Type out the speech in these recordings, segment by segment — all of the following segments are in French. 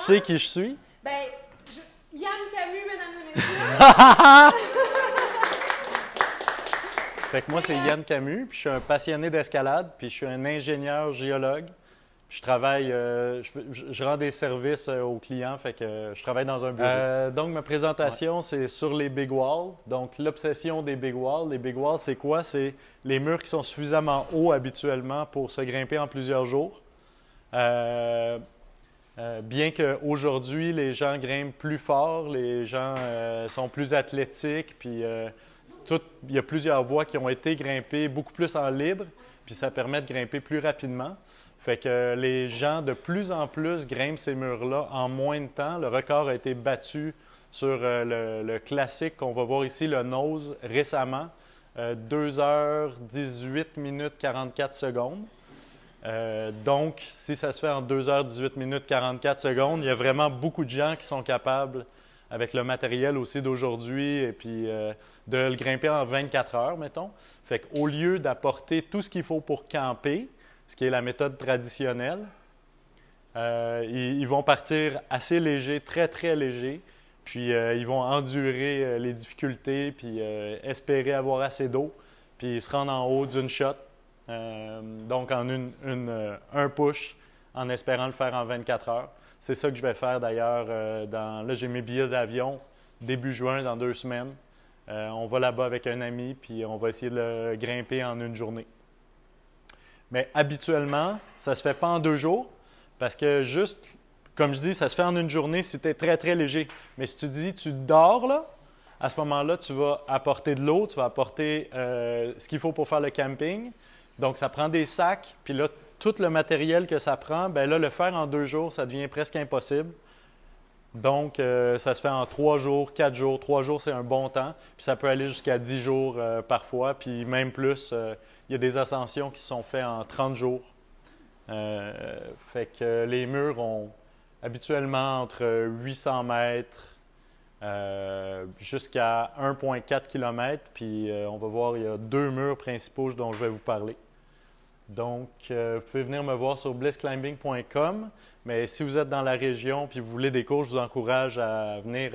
sais qui je suis? Ben, Yann Camus, mesdames et messieurs. Fait que moi, c'est Yann Camus, puis je suis un passionné d'escalade, puis je suis un ingénieur géologue. Je travaille, je rends des services aux clients, fait que je travaille dans un bureau. Donc, ma présentation, c'est sur les big walls. Donc, l'obsession des big walls. Les big walls, c'est quoi? C'est les murs qui sont suffisamment hauts habituellement pour se grimper en plusieurs jours. Bien qu'aujourd'hui, les gens grimpent plus fort, les gens sont plus athlétiques, puis il y a plusieurs voies qui ont été grimpées beaucoup plus en libre, puis ça permet de grimper plus rapidement. Fait que les gens de plus en plus grimpent ces murs-là en moins de temps. Le record a été battu sur le classique qu'on va voir ici, le nose, récemment. 2 heures 18 minutes 44 secondes. Donc, si ça se fait en 2 heures 18 minutes 44 secondes, il y a vraiment beaucoup de gens qui sont capables, avec le matériel aussi d'aujourd'hui, et puis de le grimper en 24 heures, mettons. Fait qu'au lieu d'apporter tout ce qu'il faut pour camper, ce qui est la méthode traditionnelle, ils vont partir assez légers, très, très légers, puis ils vont endurer les difficultés, puis espérer avoir assez d'eau, puis ils se rendent en haut d'une shot, donc en un push, en espérant le faire en 24 heures. C'est ça que je vais faire d'ailleurs. Là, j'ai mes billets d'avion début juin, dans 2 semaines. On va là-bas avec un ami, puis on va essayer de le grimper en une journée. Mais habituellement, ça ne se fait pas en 2 jours, parce que juste, comme je dis, ça se fait en une journée si tu es très, très léger. Mais si tu dis, tu dors là, à ce moment-là, tu vas apporter de l'eau, tu vas apporter ce qu'il faut pour faire le camping. Donc, ça prend des sacs, puis là, tout le matériel que ça prend, bien là, le faire en 2 jours, ça devient presque impossible. Donc, ça se fait en 3 jours, 4 jours. 3 jours, c'est un bon temps. Puis ça peut aller jusqu'à 10 jours parfois, puis même plus. Il y a des ascensions qui sont faites en 30 jours. Fait que les murs ont habituellement entre 800 mètres jusqu'à 1,4 km. Puis on va voir, il y a 2 murs principaux dont je vais vous parler. Donc, vous pouvez venir me voir sur blissclimbing.com. Mais si vous êtes dans la région et vous voulez des cours, je vous encourage à venir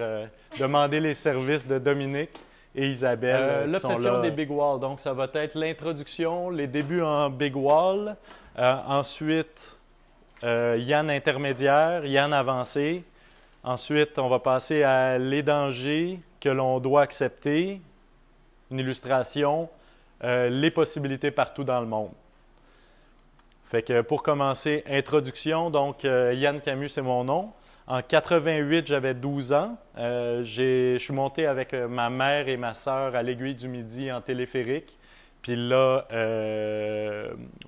demander les services de Dominique et Isabelle. L'obsession des big walls. Donc, ça va être l'introduction, les débuts en big wall. Ensuite, Yann intermédiaire, Yann avancé. Ensuite, on va passer à les dangers que l'on doit accepter. Une illustration, les possibilités partout dans le monde. Fait que pour commencer, introduction. Donc, Yann Camus, c'est mon nom. En 88, j'avais 12 ans. Je suis monté avec ma mère et ma sœur à l'Aiguille du Midi en téléphérique. Puis là,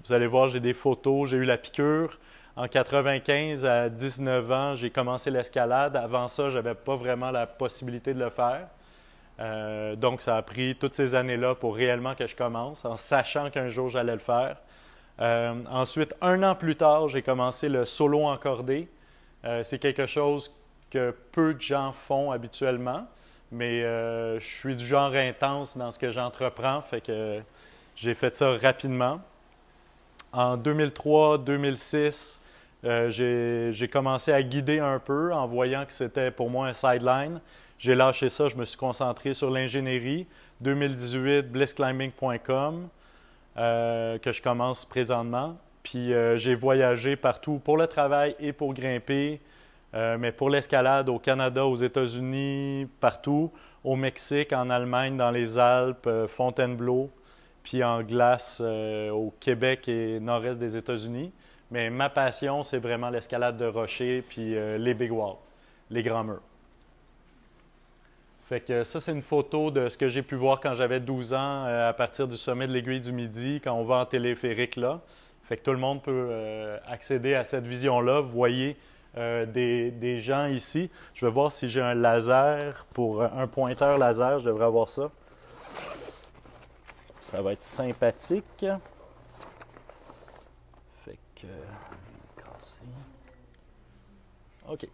vous allez voir, j'ai des photos. J'ai eu la piqûre. En 95, à 19 ans, j'ai commencé l'escalade. Avant ça, je n'avais pas vraiment la possibilité de le faire. Donc, ça a pris toutes ces années-là pour réellement que je commence, en sachant qu'un jour, j'allais le faire. Ensuite, 1 an plus tard, j'ai commencé le solo encordé. C'est quelque chose que peu de gens font habituellement, mais je suis du genre intense dans ce que j'entreprends, fait que j'ai fait ça rapidement. En 2003-2006, j'ai commencé à guider un peu en voyant que c'était pour moi un sideline. J'ai lâché ça, je me suis concentré sur l'ingénierie. 2018, blissclimbing.com. Que je commence présentement. Puis j'ai voyagé partout pour le travail et pour grimper, mais pour l'escalade au Canada, aux États-Unis, partout, au Mexique, en Allemagne, dans les Alpes, Fontainebleau, puis en glace au Québec et nord-est des États-Unis. Mais ma passion, c'est vraiment l'escalade de rochers puis les big walls, les grands murs. Fait que ça, c'est une photo de ce que j'ai pu voir quand j'avais 12 ans à partir du sommet de l'Aiguille du Midi, quand on va en téléphérique là. Fait que tout le monde peut accéder à cette vision-là. Vous voyez des gens ici. Je vais voir si j'ai un laser, pour un pointeur laser, je devrais avoir ça. Ça va être sympathique. Fait que... OK.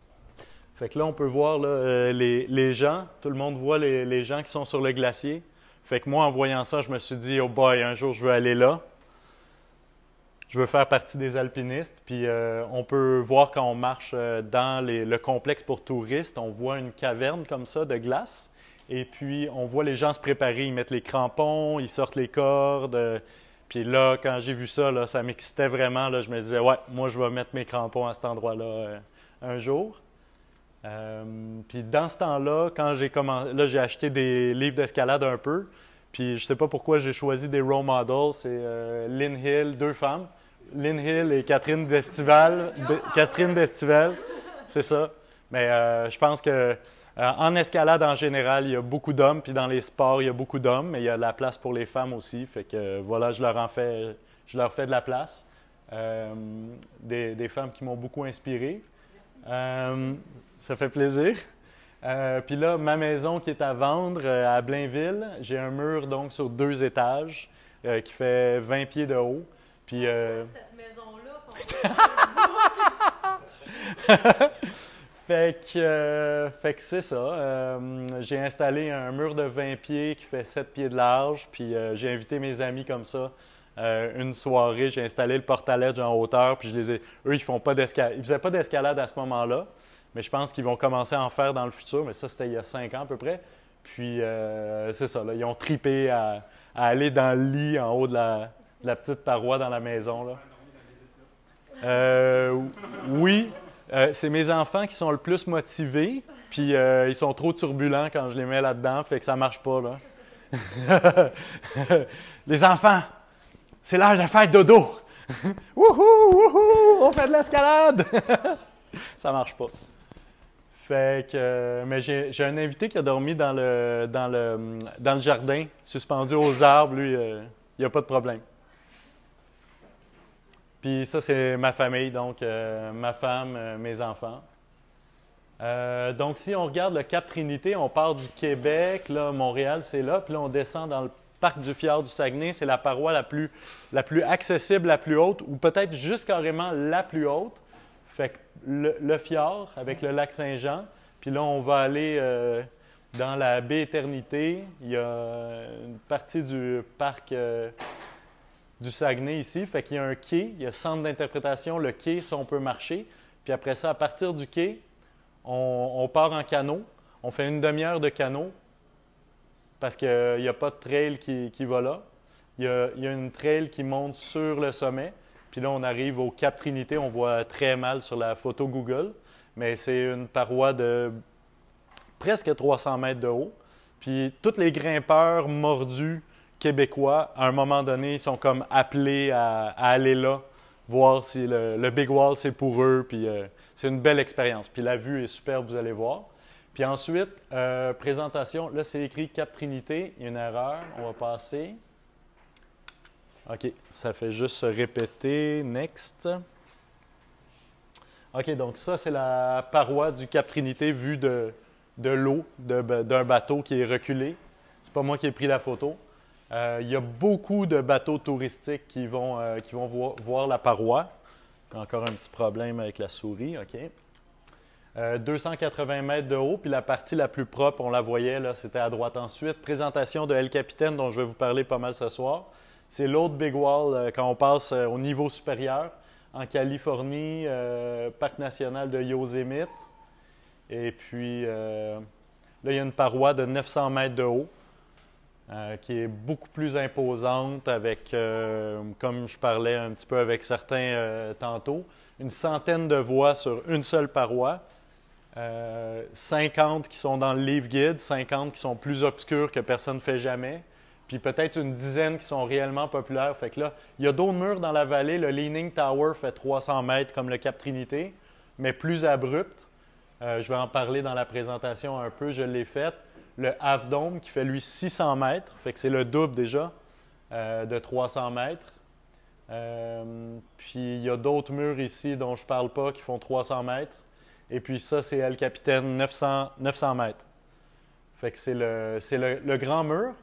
Fait que là, on peut voir là, les gens. Tout le monde voit les gens qui sont sur le glacier. Fait que moi, en voyant ça, je me suis dit, oh boy, un jour, je veux aller là. je veux faire partie des alpinistes. Puis on peut voir quand on marche dans le complexe pour touristes, on voit une caverne comme ça de glace. Et puis on voit les gens se préparer, ils mettent les crampons, ils sortent les cordes. Puis là, quand j'ai vu ça, là, ça m'excitait vraiment. Là, je me disais, ouais, moi je vais mettre mes crampons à cet endroit-là un jour. Puis dans ce temps-là, quand j'ai commencé, là, j'ai acheté des livres d'escalade un peu. Puis je sais pas pourquoi j'ai choisi des role models. C'est Lynn Hill, 2 femmes. Lynn Hill et Catherine Destivelle. Catherine Destivelle, c'est ça. Mais je pense que en escalade en général, il y a beaucoup d'hommes. Puis dans les sports, il y a beaucoup d'hommes. Mais il y a de la place pour les femmes aussi. Fait que voilà, je leur fais de la place. Des femmes qui m'ont beaucoup inspiré. Ça fait plaisir. Puis là, ma maison qui est à vendre à Blainville, j'ai un mur donc sur 2 étages qui fait 20 pieds de haut. Puis, cette maison-là fait que c'est ça. J'ai installé un mur de 20 pieds qui fait 7 pieds de large. Puis j'ai invité mes amis comme ça. Une soirée, j'ai installé le portaledge en hauteur. Puis eux, ils faisaient pas d'escalade à ce moment-là. Mais je pense qu'ils vont commencer à en faire dans le futur. Mais ça, c'était il y a 5 ans à peu près. Puis, c'est ça. Là, ils ont tripé à aller dans le lit en haut de la petite paroi dans la maison. Là. Oui. C'est mes enfants qui sont le plus motivés. Puis, ils sont trop turbulents quand je les mets là-dedans. Fait que ça marche pas. Là. Les enfants, c'est l'heure de faire dodo. Wouhou, wouhou, on fait de l'escalade. Ça marche pas. Fait que, mais j'ai un invité qui a dormi dans le jardin, suspendu aux arbres. Lui, il n'y a pas de problème. Puis ça, c'est ma famille, donc ma femme, mes enfants. Donc, si on regarde le Cap Trinité, on part du Québec, là, Montréal, c'est là. Puis là, on descend dans le parc du fjord du Saguenay. C'est la paroi la plus accessible, la plus haute, ou peut-être juste carrément la plus haute. Fait que le fjord avec le lac Saint-Jean. Puis là, on va aller dans la baie Éternité. Il y a une partie du parc du Saguenay ici. Fait qu'il y a un quai, il y a centre d'interprétation, le quai, ça, on peut marcher. Puis après ça, à partir du quai, on part en canot. On fait une demi-heure de canot parce qu'il n'y a pas de trail qui va là. Il y a une trail qui monte sur le sommet. Puis là, on arrive au Cap Trinité. On voit très mal sur la photo Google, mais c'est une paroi de presque 300 mètres de haut. Puis tous les grimpeurs mordus québécois, à un moment donné, ils sont comme appelés à aller là, voir si le Big Wall, c'est pour eux. Puis c'est une belle expérience. Puis la vue est superbe, vous allez voir. Puis ensuite, présentation. Là, c'est écrit Cap Trinité. Il y a une erreur. On va passer. OK, ça fait juste se répéter. Next. OK, donc ça, c'est la paroi du Cap Trinité vue de l'eau, d'un bateau qui est reculé. C'est pas moi qui ai pris la photo. Il y a beaucoup de bateaux touristiques qui vont voir la paroi. Encore un petit problème avec la souris. OK. 280 mètres de haut, puis la partie la plus propre, on la voyait, là, c'était à droite. Ensuite, présentation de El Capitan, dont je vais vous parler pas mal ce soir. C'est l'autre Big Wall quand on passe au niveau supérieur, en Californie, Parc national de Yosemite. Et puis, là, il y a une paroi de 900 mètres de haut, qui est beaucoup plus imposante avec, comme je parlais un petit peu avec certains tantôt, une centaine de voies sur une seule paroi. 50 qui sont dans le livre guide, 50 qui sont plus obscures que personne ne fait jamais, puis peut-être une dizaine qui sont réellement populaires. Fait que là, il y a d'autres murs dans la vallée. Le Leaning Tower fait 300 mètres comme le Cap Trinité, mais plus abrupt. Je vais en parler dans la présentation un peu, je l'ai faite. Le Half Dome qui fait lui 600 mètres, fait que c'est le double déjà de 300 mètres. Puis il y a d'autres murs ici dont je ne parle pas qui font 300 mètres. Et puis ça, c'est El Capitan, 900 mètres. Fait que c'est le grand mur.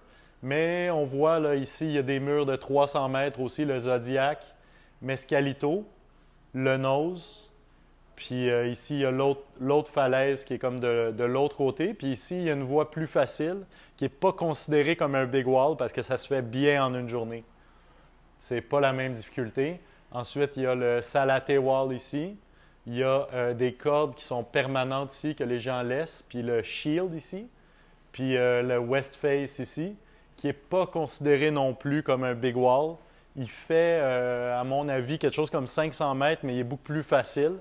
Mais on voit là, ici, il y a des murs de 300 mètres aussi, le Zodiac, Mescalito, le Nose. Puis ici, il y a l'autre falaise qui est comme de l'autre côté. Puis ici, il y a une voie plus facile qui n'est pas considérée comme un big wall parce que ça se fait bien en une journée. C'est pas la même difficulté. Ensuite, il y a le Salaté Wall ici. Il y a des cordes qui sont permanentes ici, que les gens laissent. Puis le Shield ici. Puis le West Face ici, qui n'est pas considéré non plus comme un big wall. Il fait, à mon avis, quelque chose comme 500 mètres, mais il est beaucoup plus facile.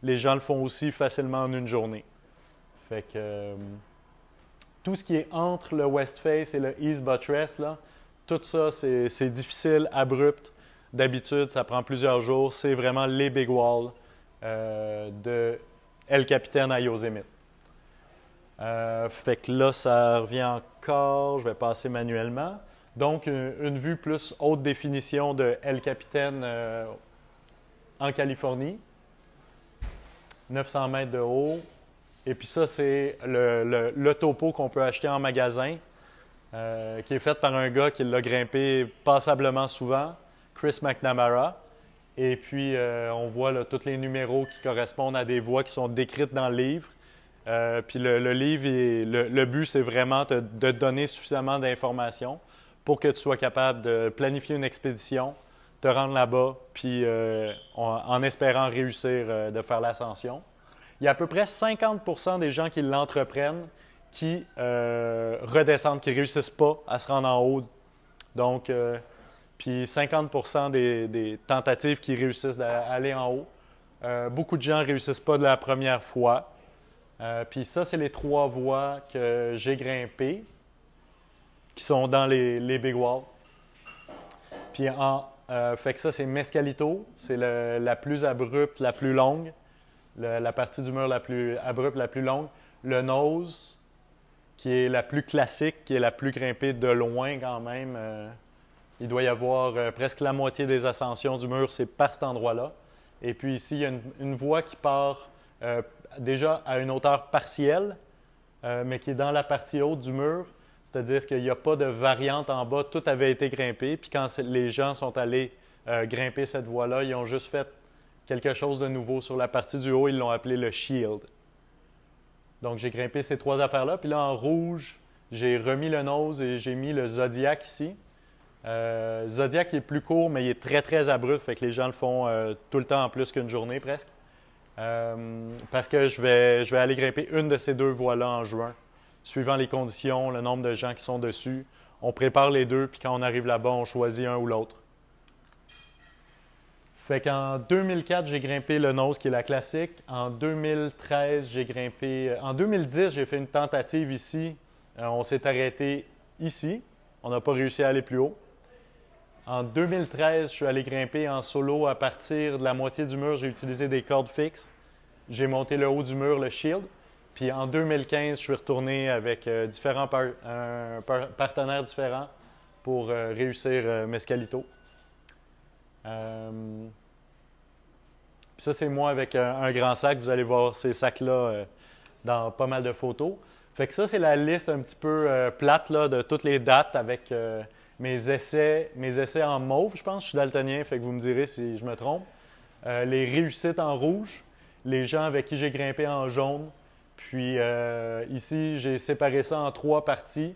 Les gens le font aussi facilement en une journée. Fait que tout ce qui est entre le West Face et le East Buttress, là, tout ça, c'est difficile, abrupt. D'habitude, ça prend plusieurs jours. C'est vraiment les big walls de El Capitan à Yosemite. Fait que là, ça revient encore. Je vais passer manuellement. Donc, une vue plus haute définition de El Capitan en Californie. 900 mètres de haut. Et puis ça, c'est le topo qu'on peut acheter en magasin, qui est fait par un gars qui l'a grimpé passablement souvent, Chris McNamara. Et puis, on voit là, tous les numéros qui correspondent à des voies qui sont décrites dans le livre. Puis le livre, le but, c'est vraiment de te donner suffisamment d'informations pour que tu sois capable de planifier une expédition, te rendre là-bas, puis en espérant réussir de faire l'ascension. Il y a à peu près 50% des gens qui l'entreprennent qui redescendent, qui ne réussissent pas à se rendre en haut. Donc, puis 50% des tentatives qui réussissent d'aller en haut. Beaucoup de gens ne réussissent pas de la première fois. Puis ça, c'est les 3 voies que j'ai grimpées, qui sont dans les Big Walls. Puis fait que ça, c'est Mescalito, c'est la plus abrupte, la plus longue. La partie du mur la plus abrupte, la plus longue. Le Nose, qui est la plus classique, qui est la plus grimpée de loin quand même. Il doit y avoir presque la moitié des ascensions du mur, c'est par cet endroit-là. Et puis ici, il y a une voie qui part déjà à une hauteur partielle, mais qui est dans la partie haute du mur. C'est-à-dire qu'il n'y a pas de variante en bas, tout avait été grimpé. Puis quand les gens sont allés grimper cette voie-là, ils ont juste fait quelque chose de nouveau sur la partie du haut, ils l'ont appelé le Shield. Donc, j'ai grimpé ces 3 affaires-là. Puis là, en rouge, j'ai remis le Nose et j'ai mis le Zodiac ici. Zodiac est plus court, mais il est très, très abrupt. Fait que les gens le font tout le temps en plus qu'une journée presque. Parce que je vais aller grimper une de ces 2 voies-là en juin. Suivant les conditions, le nombre de gens qui sont dessus. On prépare les 2, puis quand on arrive là-bas, on choisit un ou l'autre. Fait qu'en 2004, j'ai grimpé le Nose, qui est la classique. En 2013, j'ai grimpé... En 2010, j'ai fait une tentative ici. On s'est arrêté ici. On n'a pas réussi à aller plus haut. En 2013, je suis allé grimper en solo à partir de la moitié du mur. J'ai utilisé des cordes fixes. J'ai monté le haut du mur, le Shield. Puis en 2015, je suis retourné avec différents partenaires différents pour réussir Mescalito. Puis ça, c'est moi avec un grand sac. Vous allez voir ces sacs-là dans pas mal de photos. Fait que ça, c'est la liste un petit peu plate là, de toutes les dates avec mes essais en mauve, je pense. Je suis daltonien, fait que vous me direz si je me trompe. Les réussites en rouge, les gens avec qui j'ai grimpé en jaune. Puis ici, j'ai séparé ça en 3 parties.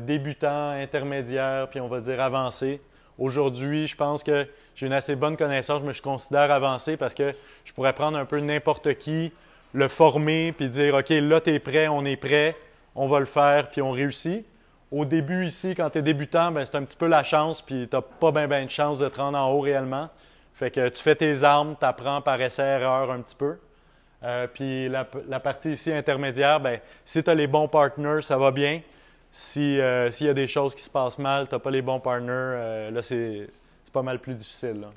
Débutant, intermédiaire, puis on va dire avancé. Aujourd'hui, je pense que j'ai une assez bonne connaissance, mais je considère avancé parce que je pourrais prendre un peu n'importe qui, le former, puis dire « OK, là, tu es prêt, on est prêt, on va le faire, puis on réussit. » Au début, ici, quand tu es débutant, c'est un petit peu la chance, puis tu n'as pas bien de chance de te rendre en haut réellement. Fait que tu fais tes armes, tu apprends par essai-erreur un petit peu. Puis la partie ici intermédiaire, si tu as les bons partners, ça va bien. S'il y a des choses qui se passent mal, tu n'as pas les bons partners, là, c'est pas mal plus difficile. Là.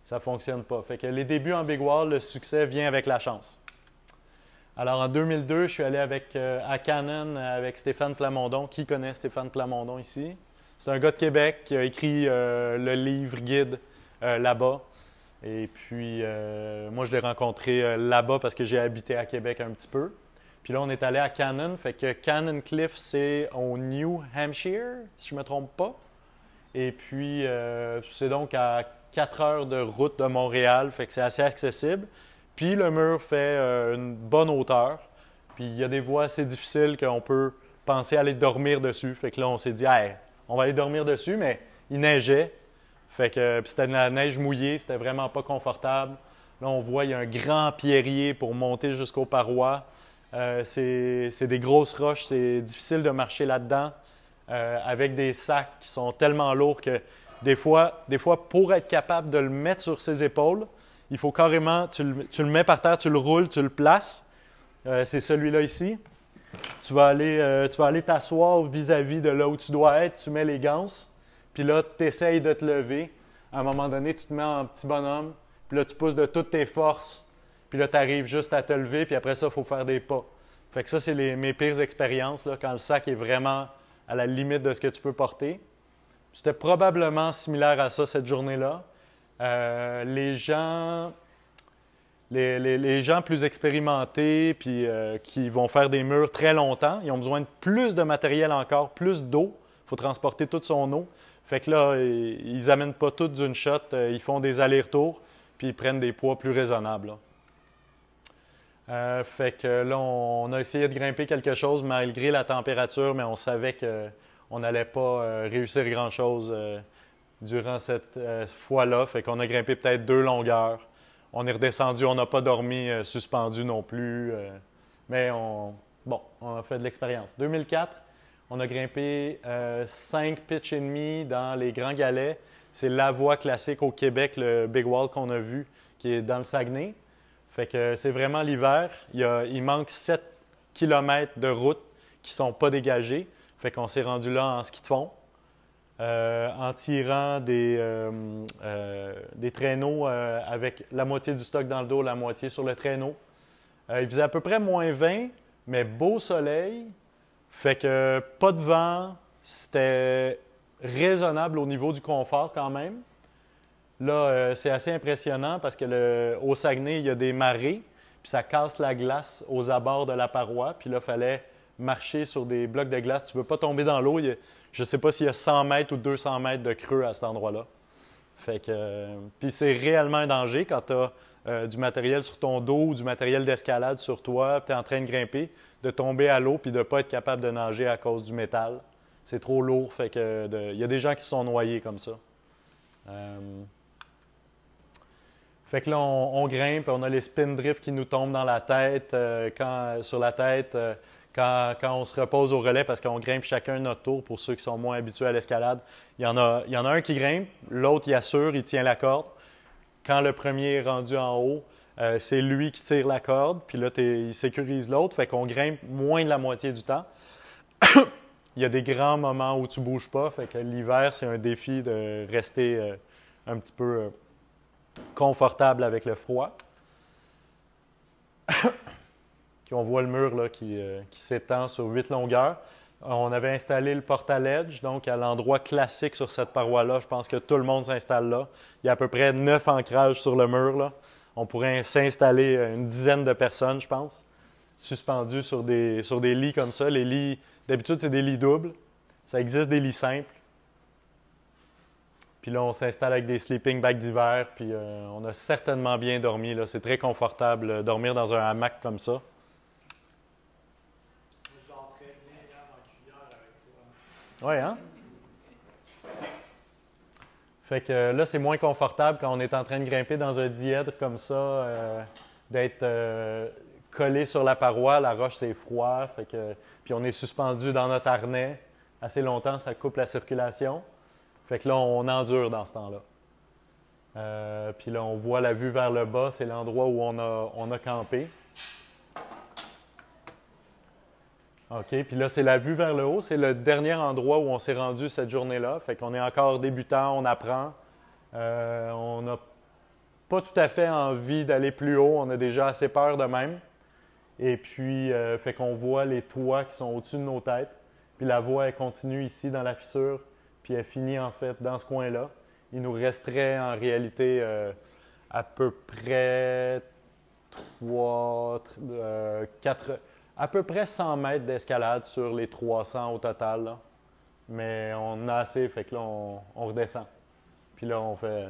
Ça ne fonctionne pas. Fait que les débuts en Big Wall, le succès vient avec la chance. Alors, en 2002, je suis allé à Cannon avec Stéphane Plamondon. Qui connaît Stéphane Plamondon ici? C'est un gars de Québec qui a écrit le livre guide là-bas. Et puis, moi, je l'ai rencontré là-bas parce que j'ai habité à Québec un petit peu. Puis là, on est allé à Cannon. Fait que Cannon Cliff, c'est au New Hampshire, si je ne me trompe pas. Et puis, c'est donc à 4 heures de route de Montréal. Fait que c'est assez accessible. Puis, le mur fait une bonne hauteur. Puis, il y a des voies assez difficiles qu'on peut penser aller dormir dessus. Fait que là, on s'est dit, hey, on va aller dormir dessus, mais il neigeait. Fait que puis c'était de la neige mouillée, c'était vraiment pas confortable. Là, on voit, il y a un grand pierrier pour monter jusqu'aux parois. C'est des grosses roches, c'est difficile de marcher là-dedans avec des sacs qui sont tellement lourds que des fois, pour être capable de le mettre sur ses épaules, il faut carrément, tu le mets par terre, tu le roules, tu le places. C'est celui-là ici. Tu vas aller t'asseoir vis-à-vis de là où tu dois être, tu mets les ganses, puis là, tu essayes de te lever. À un moment donné, tu te mets en petit bonhomme, puis là, tu pousses de toutes tes forces, puis là, tu arrives juste à te lever, puis après ça, il faut faire des pas. Fait que ça, c'est mes pires expériences, là, quand le sac est vraiment à la limite de ce que tu peux porter. C'était probablement similaire à ça cette journée-là. Les gens plus expérimentés puis qui vont faire des murs très longtemps, ils ont besoin de plus de matériel encore, plus d'eau. Il faut transporter toute son eau. Fait que là, ils n'amènent pas tout d'une shot. Ils font des allers-retours puis ils prennent des poids plus raisonnables, là. Fait que là, on a essayé de grimper quelque chose malgré la température, mais on savait qu'on n'allait pas réussir grand-chose durant cette fois-là. Fait qu'on a grimpé peut-être 2 longueurs. On est redescendu, on n'a pas dormi suspendu non plus. Mais on a fait de l'expérience. 2004, on a grimpé 5 pitch et demi dans les Grands Galets. C'est la voie classique au Québec, le Big Wall qu'on a vu, qui est dans le Saguenay. Fait que c'est vraiment l'hiver. Il manque 7 km de route qui ne sont pas dégagées. Fait qu'on s'est rendu là en ski de fond, en tirant des traîneaux avec la moitié du stock dans le dos, la moitié sur le traîneau. Il faisait à peu près moins 20, mais beau soleil. Fait que pas de vent. C'était raisonnable au niveau du confort quand même. Là, c'est assez impressionnant parce que au Saguenay, il y a des marées, puis ça casse la glace aux abords de la paroi. Puis là, il fallait marcher sur des blocs de glace. Tu ne veux pas tomber dans l'eau. Je ne sais pas s'il y a 100 mètres ou 200 mètres de creux à cet endroit-là. Fait que, puis c'est réellement un danger quand tu as du matériel sur ton dos ou du matériel d'escalade sur toi, puis tu es en train de grimper, de tomber à l'eau puis de ne pas être capable de nager à cause du métal. C'est trop lourd. Fait que il y a des gens qui se sont noyés comme ça. Fait que là, on grimpe, on a les spin drifts qui nous tombent dans la tête, sur la tête, quand on se repose au relais parce qu'on grimpe chacun notre tour pour ceux qui sont moins habitués à l'escalade. Il y en a un qui grimpe, l'autre il assure, il tient la corde. Quand le premier est rendu en haut, c'est lui qui tire la corde, puis là, il sécurise l'autre, fait qu'on grimpe moins de la moitié du temps. Il y a des grands moments où tu ne bouges pas, fait que l'hiver, c'est un défi de rester un petit peu confortable avec le froid. Puis on voit le mur là, qui s'étend sur 8 longueurs. On avait installé le portaledge, donc à l'endroit classique sur cette paroi-là. Je pense que tout le monde s'installe là. Il y a à peu près 9 ancrages sur le mur, là. On pourrait s'installer une dizaine de personnes, je pense, suspendues sur des lits comme ça. Les lits, d'habitude, c'est des lits doubles. Ça existe des lits simples. Puis là, on s'installe avec des sleeping bags d'hiver, puis on a certainement bien dormi. C'est très confortable dormir dans un hamac comme ça. Je dors très bien en cuillère avec toi. Oui, hein? Fait que là, c'est moins confortable quand on est en train de grimper dans un dièdre comme ça, d'être collé sur la paroi. La roche, c'est froid. Fait que, puis on est suspendu dans notre harnais assez longtemps, ça coupe la circulation. Fait que là, on endure dans ce temps-là. Puis là, on voit la vue vers le bas. C'est l'endroit où on a campé. OK. Puis là, c'est la vue vers le haut. C'est le dernier endroit où on s'est rendu cette journée-là. Fait qu'on est encore débutant, on apprend. On n'a pas tout à fait envie d'aller plus haut. On a déjà assez peur de même. Et puis, fait qu'on voit les toits qui sont au-dessus de nos têtes. Puis la voie, elle continue ici dans la fissure. Puis elle finit en fait dans ce coin-là. Il nous resterait en réalité à peu près à peu près 100 mètres d'escalade sur les 300 au total. Là. Mais on a assez, fait que là, on redescend. Puis là, on fait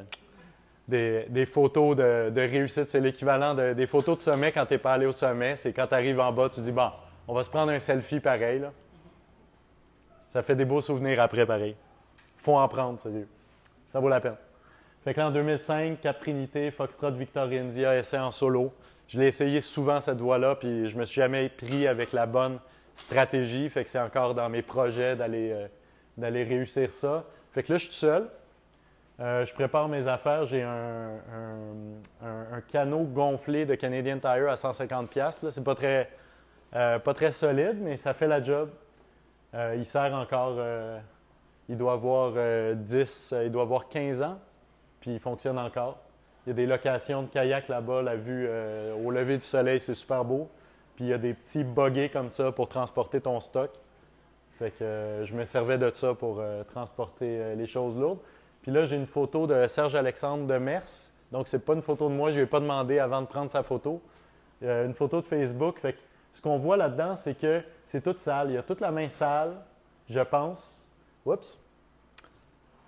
des photos de réussite. C'est l'équivalent des photos de sommet quand tu n'es pas allé au sommet. C'est quand tu arrives en bas, tu dis, bon, on va se prendre un selfie pareil. Là. Ça fait des beaux souvenirs après pareil. Faut en prendre, sérieux. Ça vaut la peine. Fait que là, en 2005, Cap Trinité, Foxtrot, Victor India, essai en solo. Je l'ai essayé souvent cette voie-là, puis je me suis jamais pris avec la bonne stratégie. Fait que c'est encore dans mes projets d'aller réussir ça. Fait que là, je suis tout seul. Je prépare mes affaires. J'ai un canot gonflé de Canadian Tire à 150$. C'est pas très solide, mais ça fait la job. Il sert encore, il doit avoir 15 ans, puis il fonctionne encore. Il y a des locations de kayak là-bas, la vue au lever du soleil, c'est super beau. Puis il y a des petits buggies comme ça pour transporter ton stock. Fait que je me servais de ça pour transporter les choses lourdes. Puis là, j'ai une photo de Serge-Alexandre Demers. Donc, c'est pas une photo de moi, je ne lui ai pas demandé avant de prendre sa photo. Une photo de Facebook. Fait que ce qu'on voit là-dedans, c'est que c'est toute sale. Il y a toute la main sale, je pense. Oups!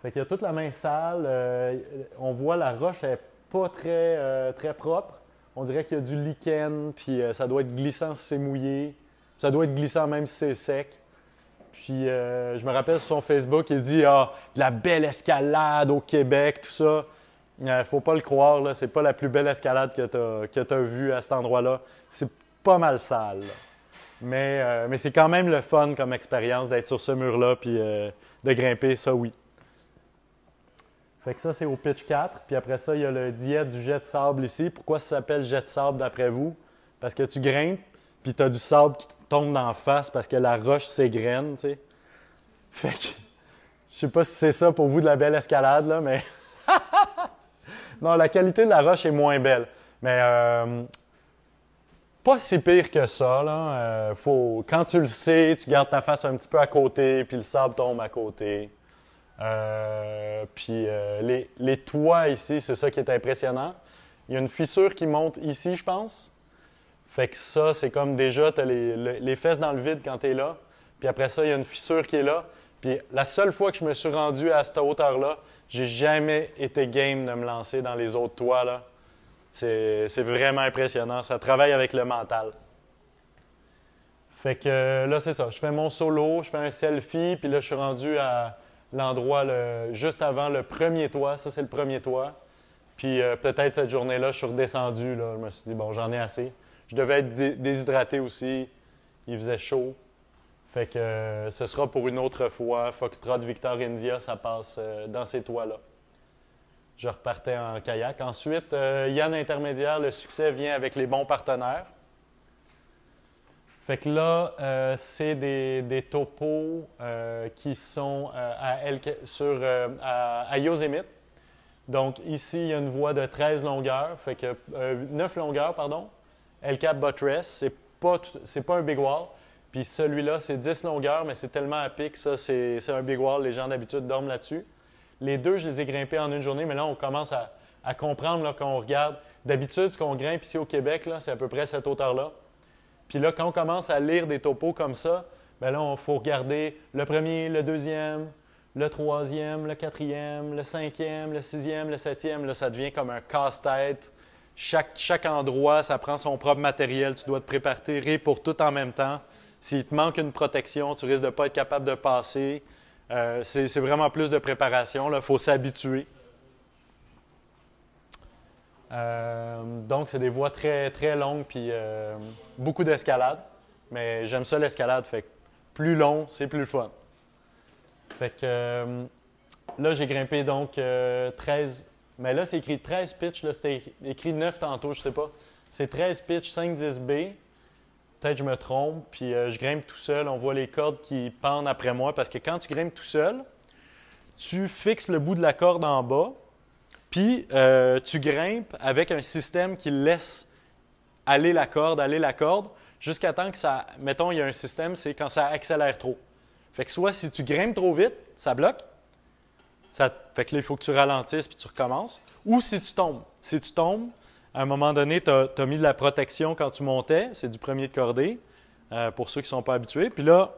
Fait qu'il y a toute la main sale. On voit la roche, elle n'est pas très propre. On dirait qu'il y a du lichen, puis ça doit être glissant si c'est mouillé. Ça doit être glissant même si c'est sec. Puis je me rappelle sur son Facebook, il dit « Ah, de la belle escalade au Québec, tout ça. » Faut pas le croire, là, c'est pas la plus belle escalade que tu as vue à cet endroit-là. C'est pas mal sale. Mais c'est quand même le fun comme expérience d'être sur ce mur-là puis de grimper, ça oui. Fait que ça, c'est au pitch 4. Puis après ça, il y a le diète du jet de sable ici. Pourquoi ça s'appelle jet de sable d'après vous? Parce que tu grimpes, puis tu as du sable qui te tombe d'en face parce que la roche s'égrène, tu sais. Fait que, je sais pas si c'est ça pour vous de la belle escalade, là, mais... Non, la qualité de la roche est moins belle. Mais pas si pire que ça, là. Quand tu le sais, tu gardes ta face un petit peu à côté, puis le sable tombe à côté. Puis les toits ici, c'est ça qui est impressionnant. Il y a une fissure qui monte ici, je pense. Fait que ça, c'est comme déjà, tu as les fesses dans le vide quand tu es là. Puis après ça, il y a une fissure qui est là. Puis la seule fois que je me suis rendu à cette hauteur-là, j'ai jamais été game de me lancer dans les autres toits, là. C'est vraiment impressionnant. Ça travaille avec le mental. Fait que là, c'est ça. Je fais mon solo, je fais un selfie, puis là, je suis rendu à l'endroit juste avant le premier toit. Ça, c'est le premier toit. Puis peut-être cette journée-là, je suis redescendu. Là. Je me suis dit, bon, j'en ai assez. Je devais être déshydraté aussi. Il faisait chaud. Fait que ce sera pour une autre fois. Foxtrot, Victor India, ça passe dans ces toits-là. Je repartais en kayak. Ensuite, Yann Intermédiaire, le succès vient avec les bons partenaires. Fait que là, c'est des topos qui sont à Yosemite. Donc ici, il y a une voie de 13 longueurs, fait que 9 longueurs, pardon. El Cap Buttress, c'est pas un big wall. Puis celui-là, c'est 10 longueurs, mais c'est tellement à pic, ça, c'est un big wall. Les gens d'habitude dorment là-dessus. Les deux, je les ai grimpés en une journée, mais là, on commence à comprendre là, quand on regarde. D'habitude, ce qu'on grimpe ici au Québec, là, c'est à peu près cette hauteur-là. Puis là, quand on commence à lire des topos comme ça, bien là, il faut regarder le premier, le deuxième, le troisième, le quatrième, le cinquième, le sixième, le septième. Là, ça devient comme un casse-tête. Chaque endroit, ça prend son propre matériel. Tu dois te préparer pour tout en même temps. S'il te manque une protection, tu risques de ne pas être capable de passer. C'est vraiment plus de préparation. Il faut s'habituer. Donc, c'est des voies très, très longues puis beaucoup d'escalade. Mais j'aime ça l'escalade. Fait que plus long, c'est plus fun. Fait que là, j'ai grimpé donc 13. Mais là, c'est écrit 13 pitch. Là, c'était écrit 9 tantôt, je sais pas. C'est 13 pitch, 5-10B. Peut-être que je me trompe. Puis je grimpe tout seul. On voit les cordes qui pendent après moi. Parce que quand tu grimpes tout seul, tu fixes le bout de la corde en bas. Puis tu grimpes avec un système qui laisse aller la corde, jusqu'à temps que ça... Mettons, il y a un système, c'est quand ça accélère trop. Fait que soit si tu grimpes trop vite, ça bloque. Fait que là, il faut que tu ralentisses puis tu recommences. Ou si tu tombes. Si tu tombes, à un moment donné, tu as mis de la protection quand tu montais. C'est du premier de cordée, pour ceux qui ne sont pas habitués. Puis là,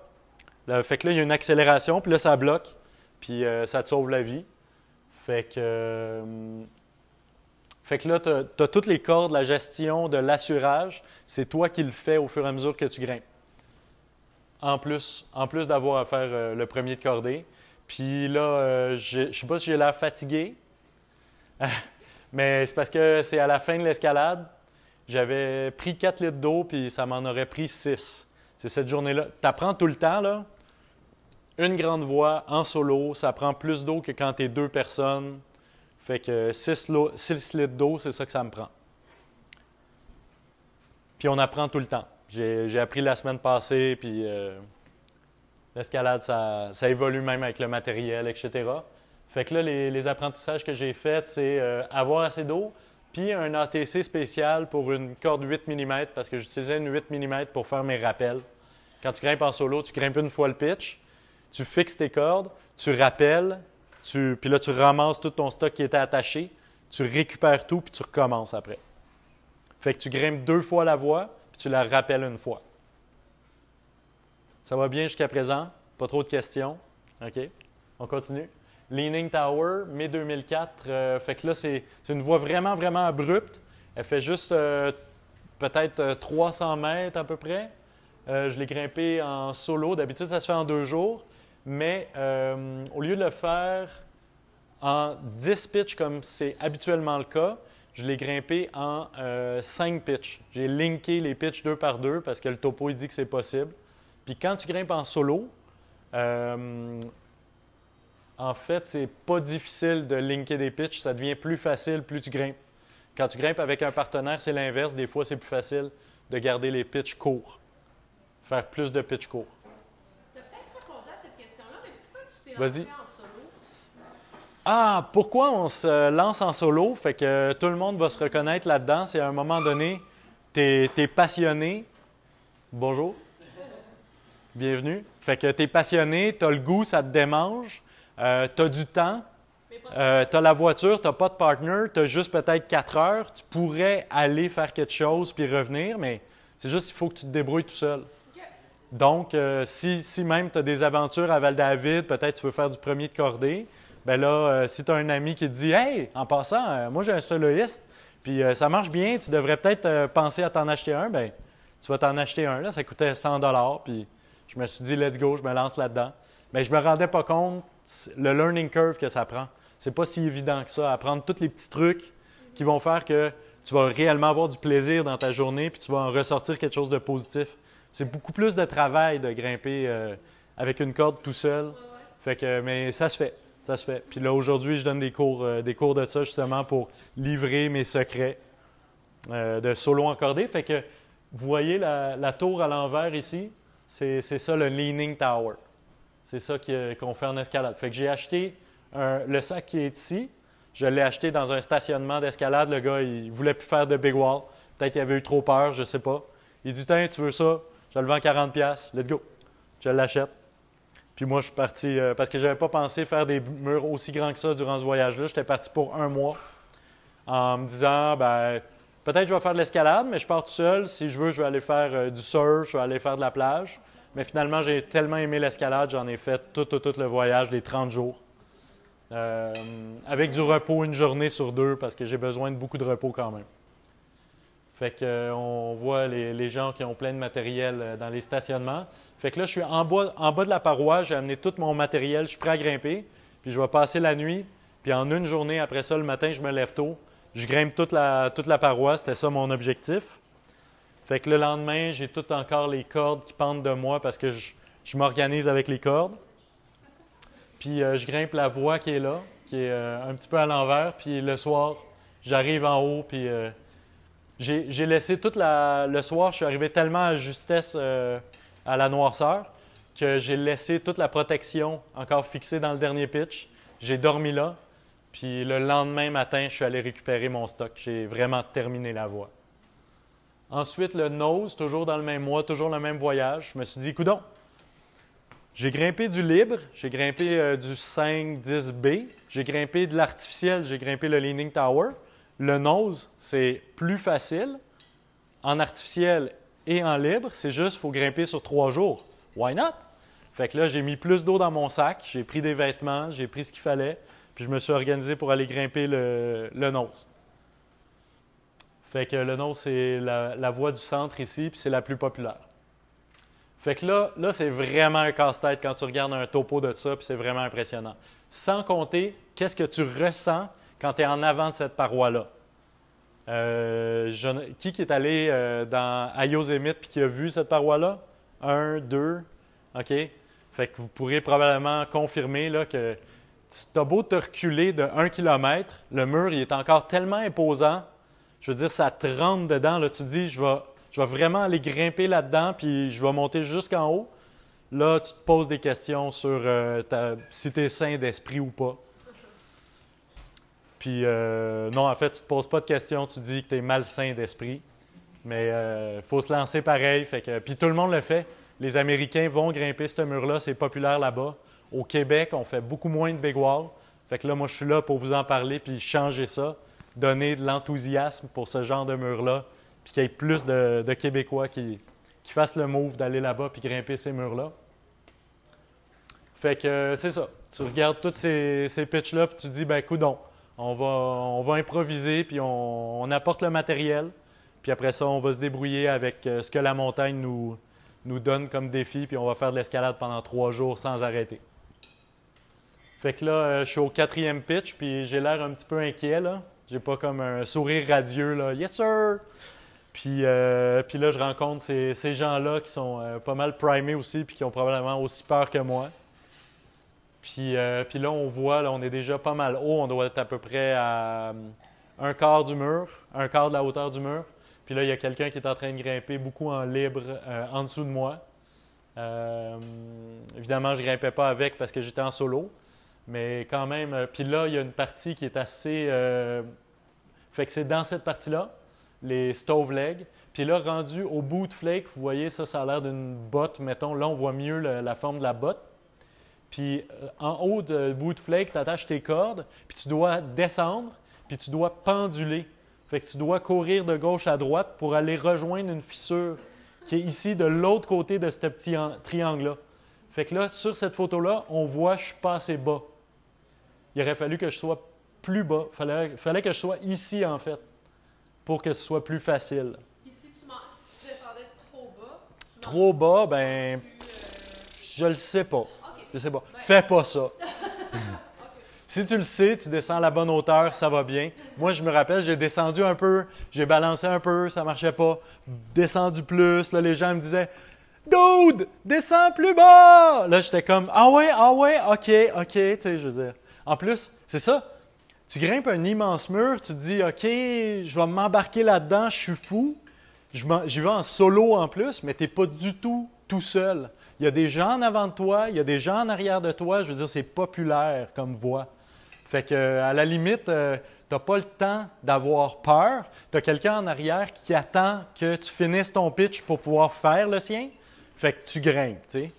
fait que là, il y a une accélération, puis là, ça bloque. Puis ça te sauve la vie. Fait que là, tu as toutes les cordes, la gestion de l'assurage. C'est toi qui le fais au fur et à mesure que tu grimpes. En plus d'avoir à faire le premier de cordée. Puis là, je ne sais pas si j'ai l'air fatigué, Mais c'est parce que c'est à la fin de l'escalade, j'avais pris 4 litres d'eau, puis ça m'en aurait pris 6. C'est cette journée-là. Tu apprends tout le temps, là. Une grande voie en solo, ça prend plus d'eau que quand tu es 2 personnes. Fait que 6 litres d'eau, c'est ça que ça me prend. Puis on apprend tout le temps. J'ai appris la semaine passée, puis l'escalade, ça évolue même avec le matériel, etc. Fait que là, les apprentissages que j'ai faits, c'est avoir assez d'eau, puis un ATC spécial pour une corde 8 mm, parce que j'utilisais une 8 mm pour faire mes rappels. Quand tu grimpes en solo, tu grimpes une fois le pitch, tu fixes tes cordes, tu rappelles, puis là, tu ramasses tout ton stock qui était attaché, tu récupères tout, puis tu recommences après. Fait que tu grimpes 2 fois la voie, puis tu la rappelles une fois. Ça va bien jusqu'à présent? Pas trop de questions? OK. On continue. Leaning Tower, mai 2004. Fait que là, c'est une voie vraiment, vraiment abrupte. Elle fait juste peut-être 300 mètres à peu près. Je l'ai grimpé en solo. D'habitude, ça se fait en 2 jours. Mais au lieu de le faire en 10 pitches comme c'est habituellement le cas, je l'ai grimpé en 5 pitches. J'ai linké les pitches 2 par 2 parce que le topo il dit que c'est possible. Puis quand tu grimpes en solo, en fait, c'est pas difficile de linker des pitches. Ça devient plus facile plus tu grimpes. Quand tu grimpes avec un partenaire, c'est l'inverse. Des fois, c'est plus facile de garder les pitches courts. Faire plus de pitches courts. Tu as peut-être répondu à cette question-là, mais pourquoi tu t'es Vas-y. lancé en solo? Ah, pourquoi on se lance en solo? Fait que tout le monde va se reconnaître là-dedans. C'est à un moment donné, tu es passionné. Bonjour. Bienvenue. Fait que tu es passionné, tu as le goût, ça te démange. Tu as du temps, tu as la voiture, tu n'as pas de partner, tu as juste peut-être 4 heures. Tu pourrais aller faire quelque chose puis revenir, mais c'est juste qu'il faut que tu te débrouilles tout seul. Okay. Donc, si même tu as des aventures à Val-David, peut-être tu veux faire du premier de cordée, bien là, si tu as un ami qui te dit « Hey, en passant, moi j'ai un soloiste, puis ça marche bien, tu devrais peut-être penser à t'en acheter un », bien, tu vas t'en acheter un. Là, ça coûtait 100 $, puis je me suis dit « Let's go, je me lance là-dedans ». Mais je ne me rendais pas compte le learning curve que ça prend. C'est pas si évident que ça, apprendre tous les petits trucs qui vont faire que tu vas réellement avoir du plaisir dans ta journée puis tu vas en ressortir quelque chose de positif. C'est beaucoup plus de travail de grimper avec une corde tout seul. Fait que, mais ça se fait. Ça se fait. Puis là, aujourd'hui, je donne des cours de ça justement pour livrer mes secrets de solo encordé. Fait que vous voyez la tour à l'envers ici, c'est ça le Leaning Tower. C'est ça qu'on fait en escalade. Fait que j'ai acheté le sac qui est ici. Je l'ai acheté dans un stationnement d'escalade. Le gars, il ne voulait plus faire de big wall. Peut-être qu'il avait eu trop peur, je ne sais pas. Il dit « Tiens, tu veux ça? Je le vends 40$. Let's go. » Je l'achète. Puis moi, je suis parti parce que je n'avais pas pensé faire des murs aussi grands que ça durant ce voyage-là. J'étais parti pour 1 mois en me disant ben peut-être je vais faire de l'escalade, mais je pars tout seul. Si je veux, je vais aller faire du surf, je vais aller faire de la plage. Mais finalement, j'ai tellement aimé l'escalade, j'en ai fait tout le voyage, les 30 jours. Avec du repos 1 journée sur 2 parce que j'ai besoin de beaucoup de repos quand même. Fait qu'on voit les gens qui ont plein de matériel dans les stationnements. Fait que là, je suis en bas de la paroi, j'ai amené tout mon matériel, je suis prêt à grimper. Puis je vais passer la nuit, puis en 1 journée, après ça, le matin, je me lève tôt. Je grimpe toute la paroi, c'était ça mon objectif. Fait que le lendemain, j'ai tout encore les cordes qui pendent de moi parce que je m'organise avec les cordes. Puis je grimpe la voie qui est là, qui est un petit peu à l'envers. Puis le soir, j'arrive en haut, puis j'ai laissé le soir, je suis arrivé tellement à justesse à la noirceur que j'ai laissé toute la protection encore fixée dans le dernier pitch. J'ai dormi là, puis le lendemain matin, je suis allé récupérer mon stock. J'ai vraiment terminé la voie. Ensuite, le nose, toujours dans le même mois, toujours le même voyage. Je me suis dit, coudonc, j'ai grimpé du libre, j'ai grimpé du 5-10B, j'ai grimpé de l'artificiel, j'ai grimpé le Leaning Tower. Le nose, c'est plus facile. En artificiel et en libre, c'est juste qu'il faut grimper sur 3 jours. Why not? Fait que là, j'ai mis plus d'eau dans mon sac, j'ai pris des vêtements, j'ai pris ce qu'il fallait, puis je me suis organisé pour aller grimper le nose. Fait que le nose, c'est la voie du centre ici, puis c'est la plus populaire. Fait que là c'est vraiment un casse-tête quand tu regardes un topo de ça, puis c'est vraiment impressionnant. Sans compter, qu'est-ce que tu ressens quand tu es en avant de cette paroi-là. Qui est allé à Yosemite et qui a vu cette paroi-là? 1, 2, OK? Fait que vous pourrez probablement confirmer là, que tu as beau te reculer de 1 km, le mur il est encore tellement imposant. Je veux dire, ça te rentre dedans. Là, tu te dis, je vais vraiment aller grimper là-dedans puis je vais monter jusqu'en haut. Là, tu te poses des questions sur si tu es sain d'esprit ou pas. Puis, non, en fait, tu ne te poses pas de questions, tu dis que tu es malsain d'esprit. Mais il faut se lancer pareil. Puis tout le monde le fait. Les Américains vont grimper ce mur-là, c'est populaire là-bas. Au Québec, on fait beaucoup moins de big wall. Fait que là, moi, je suis là pour vous en parler puis changer ça, donner de l'enthousiasme pour ce genre de mur-là, puis qu'il y ait plus de Québécois qui fassent le move d'aller là-bas puis grimper ces murs-là. Fait que c'est ça. Tu regardes tous ces pitchs-là puis tu te dis, ben coudonc, on va improviser puis on apporte le matériel. Puis après ça, on va se débrouiller avec ce que la montagne nous donne comme défi puis on va faire de l'escalade pendant 3 jours sans arrêter. Fait que là, je suis au 4e pitch, puis j'ai l'air un petit peu inquiet, là. J'ai pas comme un sourire radieux, là. « Yes, sir! » Puis là, je rencontre ces gens-là qui sont pas mal primés aussi, puis qui ont probablement aussi peur que moi. Puis là, on voit, là, on est déjà pas mal haut. On doit être à peu près à un quart du mur, un quart de la hauteur du mur. Puis là, il y a quelqu'un qui est en train de grimper beaucoup en libre en dessous de moi. Évidemment, je ne grimpais pas avec parce que j'étais en solo. Mais quand même, puis là, il y a une partie qui est assez... fait que c'est dans cette partie-là, les stove legs. Puis là, rendu au boot flake, vous voyez, ça a l'air d'une botte, mettons. Là, on voit mieux la forme de la botte. Puis en haut de boot flake, tu attaches tes cordes, puis tu dois descendre, puis tu dois penduler. Fait que tu dois courir de gauche à droite pour aller rejoindre une fissure qui est ici de l'autre côté de ce petit triangle-là. Fait que là, sur cette photo-là, on voit que je suis pas assez bas. Il aurait fallu que je sois plus bas. Il fallait que je sois ici, en fait, pour que ce soit plus facile. Puis si tu descendais trop bas... Trop bas, ben... Je le sais pas. Okay. Je sais pas. Ben... Fais pas ça. Okay. Si tu le sais, tu descends à la bonne hauteur, ça va bien. Moi, je me rappelle, j'ai descendu un peu, j'ai balancé un peu, ça marchait pas. Descendu plus, là, les gens me disaient... Dude, descends plus bas! Là, j'étais comme, ah ouais, ok, tu sais, je veux dire. En plus, c'est ça, tu grimpes un immense mur, tu te dis, ok, je vais m'embarquer là-dedans, je suis fou. J'y vais en solo en plus, mais tu n'es pas du tout seul. Il y a des gens en avant de toi, il y a des gens en arrière de toi, je veux dire, c'est populaire comme voie. Fait que, à la limite, tu n'as pas le temps d'avoir peur. Tu as quelqu'un en arrière qui attend que tu finisses ton pitch pour pouvoir faire le sien. Fait que tu grimpes, tu sais.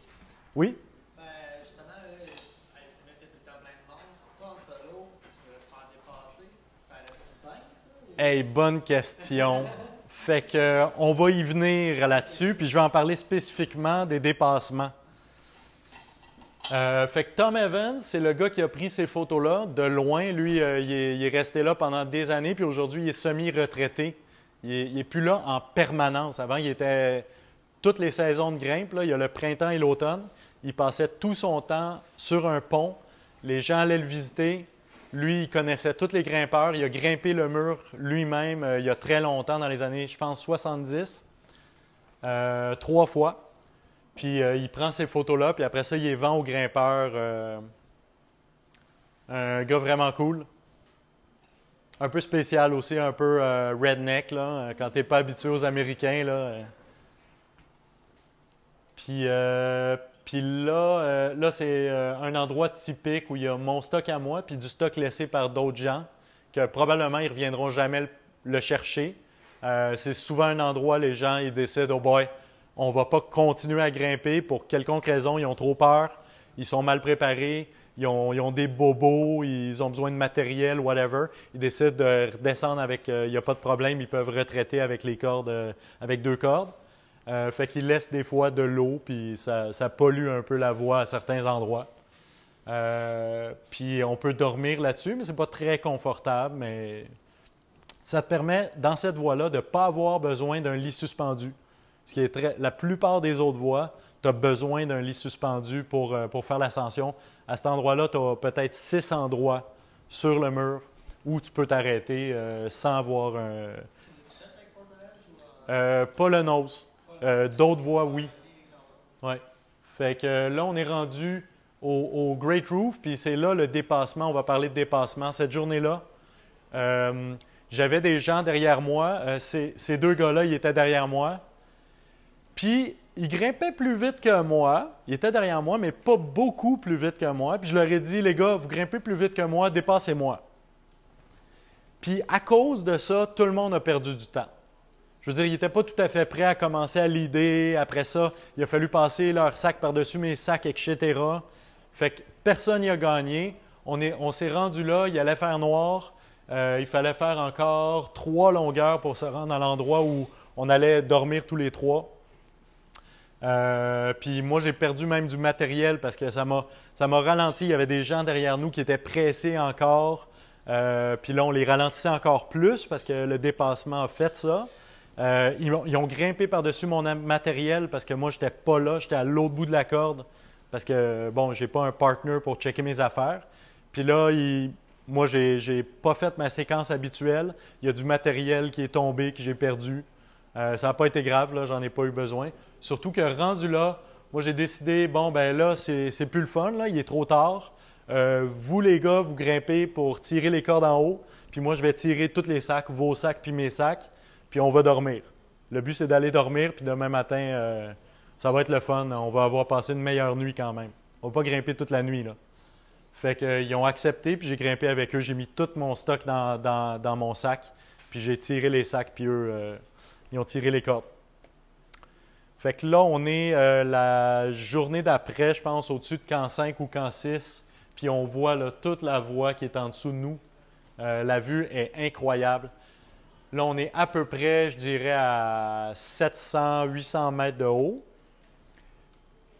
Oui? Ben, justement, c'est mettre tout le temps plein de monde. Pourquoi en solo, tu veux te faire dépasser? Fallait-tu bien, ça? Hey, bonne question. Fait que, on va y venir là-dessus, puis je vais en parler spécifiquement des dépassements. Fait que Tom Evans, c'est le gars qui a pris ces photos-là de loin. Lui, il est resté là pendant des années, puis aujourd'hui, il est semi-retraité. Il n'est plus là en permanence. Avant, il était... Toutes les saisons de grimpe, là, il y a le printemps et l'automne. Il passait tout son temps sur un pont. Les gens allaient le visiter. Lui, il connaissait tous les grimpeurs. Il a grimpé le mur lui-même il y a très longtemps, dans les années, je pense, 70, 3 fois. Puis il prend ces photos-là, puis après ça, il les vend aux grimpeurs. Un gars vraiment cool. Un peu spécial aussi, un peu redneck, là, quand tu n'es pas habitué aux Américains, là. Puis là c'est un endroit typique où il y a mon stock à moi, puis du stock laissé par d'autres gens, que probablement ils ne reviendront jamais le chercher. C'est souvent un endroit, les gens ils décident, oh boy, on ne va pas continuer à grimper pour quelconque raison, ils ont trop peur, ils sont mal préparés, ils ont des bobos, ils ont besoin de matériel, whatever. Ils décident de redescendre avec, il n'y a pas de problème, ils peuvent retraiter avec les cordes, avec 2 cordes. Fait qu'ils laissent des fois de l'eau, puis ça pollue un peu la voie à certains endroits. Puis on peut dormir là-dessus, mais ce n'est pas très confortable. Mais ça te permet, dans cette voie-là, de ne pas avoir besoin d'un lit suspendu. Ce qui est la plupart des autres voies, tu as besoin d'un lit suspendu pour faire l'ascension. À cet endroit-là, tu as peut-être 6 endroits sur le mur ou tu peux t'arrêter sans avoir un... Tu l'as fait avec Portage ou pas le nose. D'autres voies, oui. Ouais. Fait que là, on est rendu au Great Roof, puis c'est là le dépassement. On va parler de dépassement. Cette journée-là, j'avais des gens derrière moi. Ces deux gars-là, ils étaient derrière moi. Puis, ils grimpaient plus vite que moi. Ils étaient derrière moi, mais pas beaucoup plus vite que moi. Puis, je leur ai dit, les gars, vous grimpez plus vite que moi, dépassez-moi. Puis, à cause de ça, tout le monde a perdu du temps. Je veux dire, ils n'étaient pas tout à fait prêts à commencer à leader. Après ça, il a fallu passer leur sac par-dessus mes sacs, etc. Fait que personne n'y a gagné. On s'est rendu là, il allait faire noir. Il fallait faire encore 3 longueurs pour se rendre à l'endroit où on allait dormir tous les 3. Puis moi, j'ai perdu même du matériel parce que ça m'a ralenti. Il y avait des gens derrière nous qui étaient pressés encore. Puis là, on les ralentissait encore plus parce que le dépassement a fait ça. Ils ont grimpé par-dessus mon matériel parce que moi, je n'étais pas là. J'étais à l'autre bout de la corde parce que, bon, je n'ai pas un partner pour checker mes affaires. Puis là, moi, je n'ai pas fait ma séquence habituelle. Il y a du matériel qui est tombé, que j'ai perdu. Ça n'a pas été grave, là, j'en ai pas eu besoin. Surtout que rendu là, moi, j'ai décidé, bon, ben là, c'est plus le fun, là, il est trop tard. Vous, les gars, vous grimpez pour tirer les cordes en haut. Puis moi, je vais tirer tous les sacs, vos sacs puis mes sacs. Puis on va dormir. Le but, c'est d'aller dormir, puis demain matin, ça va être le fun. On va avoir passé une meilleure nuit quand même. On ne va pas grimper toute la nuit, là. Fait qu'ils ont accepté, puis j'ai grimpé avec eux. J'ai mis tout mon stock dans mon sac, puis j'ai tiré les sacs, puis eux, ils ont tiré les cordes. Fait que là, on est la journée d'après, je pense, au-dessus de camp 5 ou camp 6, puis on voit là, toute la voie qui est en dessous de nous. La vue est incroyable. Là, on est à peu près, je dirais, à 700-800 mètres de haut.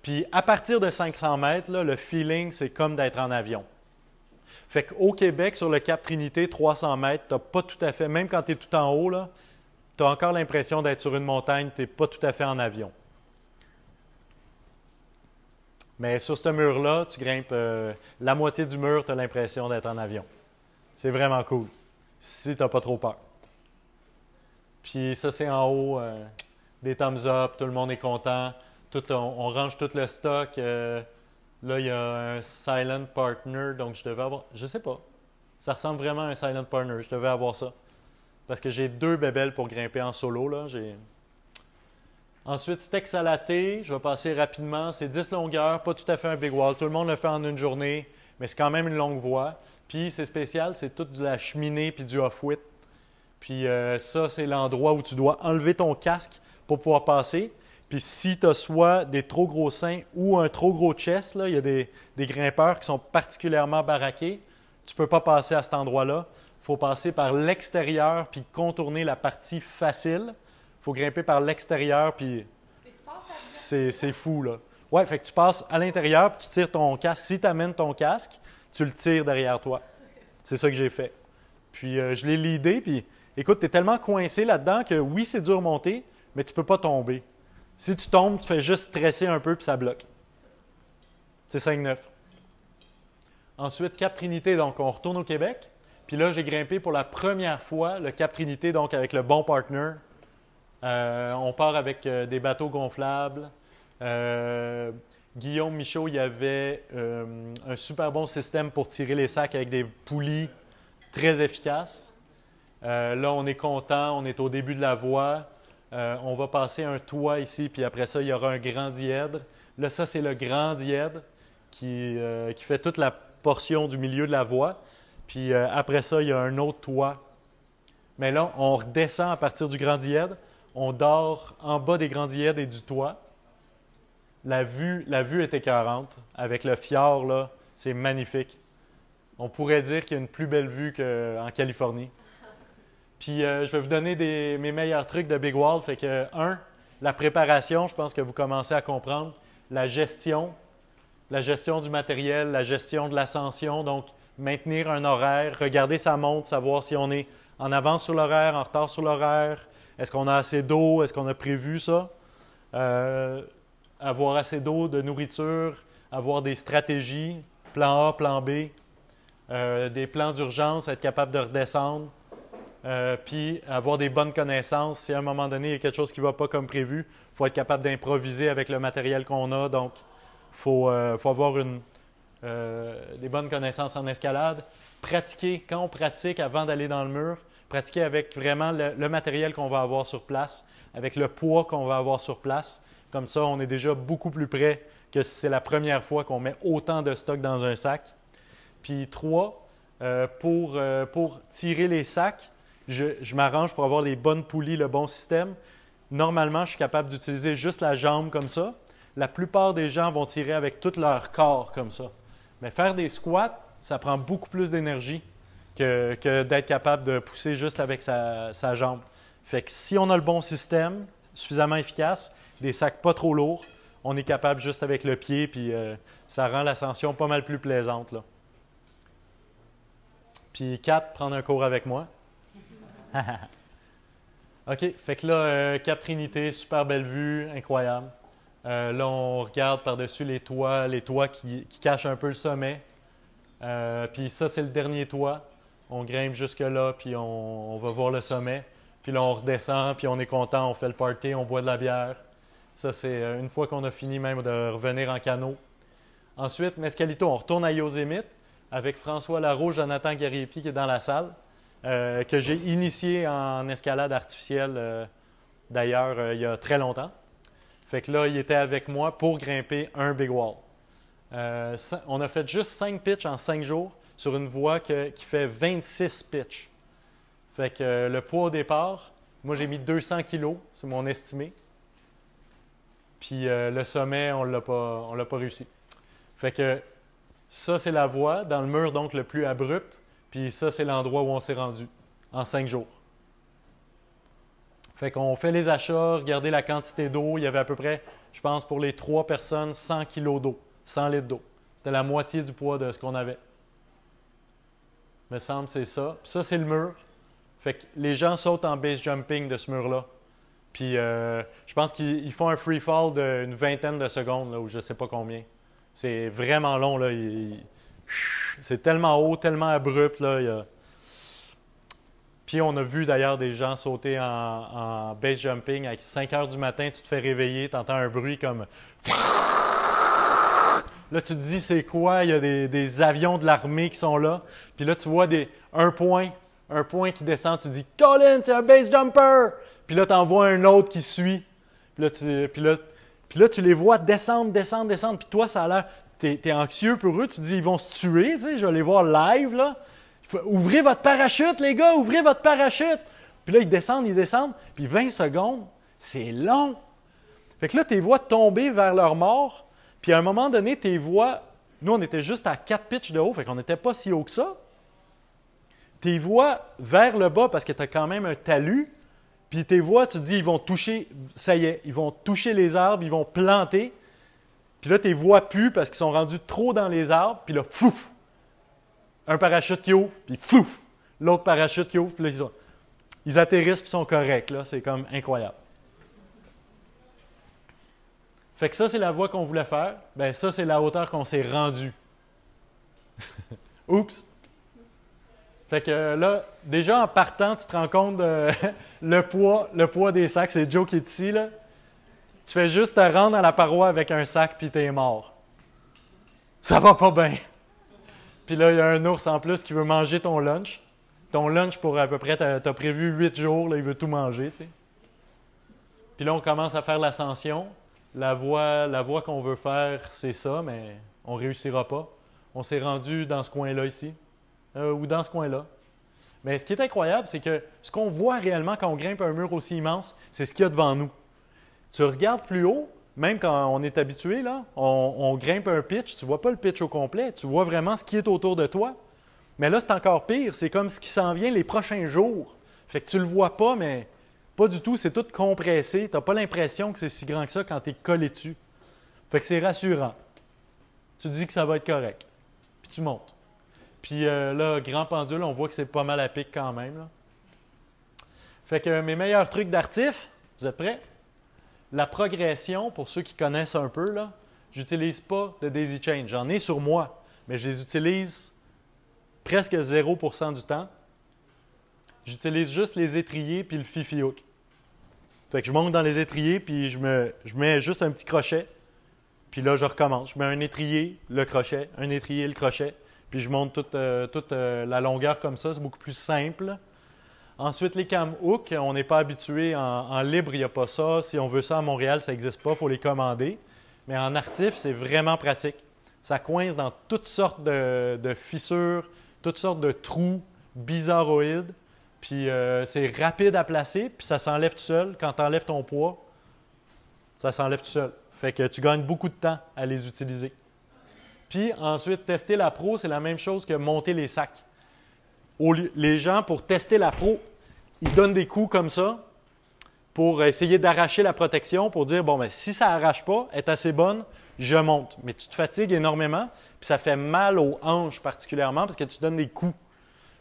Puis à partir de 500 mètres, là, le feeling, c'est comme d'être en avion. Fait qu'au Québec, sur le Cap Trinité, 300 mètres, tu n'as pas tout à fait, même quand tu es tout en haut, tu as encore l'impression d'être sur une montagne, tu n'es pas tout à fait en avion. Mais sur ce mur-là, tu grimpes la moitié du mur, tu as l'impression d'être en avion. C'est vraiment cool, si tu n'as pas trop peur. Puis ça, c'est en haut, des thumbs up, tout le monde est content. On range tout le stock. Là, il y a un silent partner, donc je devais avoir... Je sais pas. Ça ressemble vraiment à un silent partner. Je devais avoir ça. Parce que j'ai 2 bébelles pour grimper en solo. Là. Ensuite, steak salaté. Je vais passer rapidement. C'est 10 longueurs, pas tout à fait un big wall. Tout le monde le fait en une journée, mais c'est quand même une longue voie. Puis c'est spécial, c'est tout de la cheminée puis du off-wit. Puis ça, c'est l'endroit où tu dois enlever ton casque pour pouvoir passer. Puis si tu as soit des trop gros seins ou un trop gros chest, là, il y a des grimpeurs qui sont particulièrement baraqués, tu ne peux pas passer à cet endroit-là. Il faut passer par l'extérieur puis contourner la partie facile. Il faut grimper par l'extérieur puis c'est fou, là. Ouais, fait que tu passes à l'intérieur puis tu tires ton casque. Si tu amènes ton casque, tu le tires derrière toi. C'est ça que j'ai fait. Puis je l'ai leadé puis... Écoute, tu es tellement coincé là-dedans que oui, c'est dur de monter, mais tu ne peux pas tomber. Si tu tombes, tu fais juste stresser un peu puis ça bloque. C'est 5-9. Ensuite, Cap Trinité, donc on retourne au Québec. Puis là, j'ai grimpé pour la première fois le Cap Trinité, donc avec le bon partner. On part avec des bateaux gonflables. Guillaume Michaud, il y avait un super bon système pour tirer les sacs avec des poulies très efficaces. Là, on est content, on est au début de la voie. On va passer un toit ici, puis après ça, il y aura un grand dièdre. Là, ça, c'est le grand dièdre qui fait toute la portion du milieu de la voie. Puis après ça, il y a un autre toit. Mais là, on redescend à partir du grand dièdre. On dort en bas des grands dièdres et du toit. La vue est écœurante. Avec le fjord, là, c'est magnifique. On pourrait dire qu'il y a une plus belle vue qu'en Californie. Puis je vais vous donner mes meilleurs trucs de Big Wall. Fait que, la préparation, je pense que vous commencez à comprendre. La gestion du matériel, la gestion de l'ascension. Donc, maintenir un horaire, regarder sa montre, savoir si on est en avance sur l'horaire, en retard sur l'horaire. Est-ce qu'on a assez d'eau? Est-ce qu'on a prévu ça? Avoir assez d'eau, de nourriture, avoir des stratégies, plan A, plan B. des plans d'urgence, être capable de redescendre, puis avoir des bonnes connaissances. Si à un moment donné, il y a quelque chose qui ne va pas comme prévu, il faut être capable d'improviser avec le matériel qu'on a. Donc, il faut avoir des bonnes connaissances en escalade. Pratiquer, quand on pratique avant d'aller dans le mur, pratiquer avec vraiment le matériel qu'on va avoir sur place, avec le poids qu'on va avoir sur place. Comme ça, on est déjà beaucoup plus près que si c'est la première fois qu'on met autant de stock dans un sac. Puis 3, pour tirer les sacs, je m'arrange pour avoir les bonnes poulies, le bon système. Normalement, je suis capable d'utiliser juste la jambe comme ça. La plupart des gens vont tirer avec tout leur corps comme ça. Mais faire des squats, ça prend beaucoup plus d'énergie que d'être capable de pousser juste avec sa jambe. Fait que si on a le bon système, suffisamment efficace, des sacs pas trop lourds, on est capable juste avec le pied, puis ça rend l'ascension pas mal plus plaisante, là. Puis 4, prendre un cours avec moi. OK, fait que là, Cap Trinité, super belle vue, incroyable. Là, on regarde par-dessus les toits qui cachent un peu le sommet. Puis ça, c'est le dernier toit. On grimpe jusque-là, puis on va voir le sommet. Puis là, on redescend, puis on est content, on fait le party, on boit de la bière. Ça, c'est une fois qu'on a fini même de revenir en canot. Ensuite, Mescalito, on retourne à Yosemite avec François Larreau, Jonathan Gariepi qui est dans la salle, que j'ai initié en escalade artificielle, d'ailleurs, il y a très longtemps. Fait que là, il était avec moi pour grimper un big wall. On a fait juste 5 pitches en 5 jours sur une voie qui fait 26 pitches. Fait que le poids au départ, moi j'ai mis 200 kilos, c'est mon estimé. Puis le sommet, on l'a pas réussi. Fait que ça, c'est la voie dans le mur donc le plus abrupt. Puis ça, c'est l'endroit où on s'est rendu en 5 jours. Fait qu'on fait les achats, regardez la quantité d'eau. Il y avait à peu près, je pense, pour les 3 personnes, 100 kilos d'eau, 100 litres d'eau. C'était la moitié du poids de ce qu'on avait. Il me semble que c'est ça. Puis ça, c'est le mur. Fait que les gens sautent en base jumping de ce mur-là. Puis je pense qu'ils font un free fall d'une vingtaine de secondes, là, ou je ne sais pas combien. C'est vraiment long, là. C'est tellement haut, tellement abrupt, là. Puis on a vu d'ailleurs des gens sauter en base jumping. À 5 heures du matin, tu te fais réveiller, tu entends un bruit comme... Là, tu te dis, c'est quoi? Il y a des avions de l'armée qui sont là. Puis là, tu vois un point qui descend. Tu dis, Colin, c'est un base jumper! Puis là, tu en vois un autre qui suit. Puis là, tu les vois descendre. Puis toi, ça a l'air... Tu es anxieux pour eux. Tu te dis, ils vont se tuer. Tu sais, je vais les voir live, là. Ouvrez votre parachute, les gars! Ouvrez votre parachute! Puis là, ils descendent. Puis 20 secondes, c'est long. Fait que là, tu les vois tomber vers leur mort. Puis à un moment donné, tu les vois... Nous, on était juste à 4 pitches de haut. Fait qu'on n'était pas si haut que ça. Tu les vois vers le bas parce que tu as quand même un talus. Puis tu les vois, tu te dis, ils vont toucher... Ça y est, ils vont toucher les arbres, ils vont planter. Puis là, tu les vois plus parce qu'ils sont rendus trop dans les arbres. Puis là, flouf! Un parachute qui ouvre, puis flouf! L'autre parachute qui ouvre, puis là, ils atterrissent, puis sont corrects. Là, c'est comme incroyable. Fait que ça, c'est la voie qu'on voulait faire. Bien, ça, c'est la hauteur qu'on s'est rendu. Oups! Fait que là, déjà en partant, tu te rends compte de le poids des sacs. C'est Joe qui est ici, là. Tu fais juste te rendre à la paroi avec un sac, puis t'es mort. Ça va pas bien. Puis là, il y a un ours en plus qui veut manger ton lunch. Ton lunch pour à peu près, t'as prévu 8 jours, là, il veut tout manger, tu sais. Puis là, on commence à faire l'ascension. La voie qu'on veut faire, c'est ça, mais on ne réussira pas. On s'est rendu dans ce coin-là ici, ou dans ce coin-là. Mais ce qui est incroyable, c'est que ce qu'on voit réellement quand on grimpe un mur aussi immense, c'est ce qu'il y a devant nous. Tu regardes plus haut, même quand on est habitué, là, on grimpe un pitch, tu ne vois pas le pitch au complet, tu vois vraiment ce qui est autour de toi. Mais là, c'est encore pire, c'est comme ce qui s'en vient les prochains jours. Fait que tu ne le vois pas, mais pas du tout, c'est tout compressé. Tu n'as pas l'impression que c'est si grand que ça quand tu es collé dessus. Fait que c'est rassurant. Tu te dis que ça va être correct. Puis tu montes. Puis là, grand pendule, on voit que c'est pas mal à pic quand même, là. Fait que mes meilleurs trucs d'artif, vous êtes prêts? La progression, pour ceux qui connaissent un peu, là, j'utilise pas de daisy chain. J'en ai sur moi, mais je les utilise presque 0% du temps. J'utilise juste les étriers puis le fifi hook. Fait que je monte dans les étriers puis je mets juste un petit crochet. Puis là, je recommence. Je mets un étrier, le crochet, un étrier, le crochet. Puis je monte toute la longueur comme ça. C'est beaucoup plus simple. Ensuite, les cam hooks, on n'est pas habitué. En libre, il n'y a pas ça. Si on veut ça à Montréal, ça n'existe pas. Il faut les commander. Mais en artif, c'est vraiment pratique. Ça coince dans toutes sortes de fissures, toutes sortes de trous bizarroïdes. Puis c'est rapide à placer, puis ça s'enlève tout seul. Quand tu enlèves ton poids, ça s'enlève tout seul. Fait que tu gagnes beaucoup de temps à les utiliser. Puis ensuite, tester la pro, c'est la même chose que monter les sacs. Les gens, pour tester la pro, ils donnent des coups comme ça pour essayer d'arracher la protection, pour dire, bon, ben, si ça n'arrache pas, elle est assez bonne, je monte. Mais tu te fatigues énormément, puis ça fait mal aux hanches particulièrement parce que tu donnes des coups.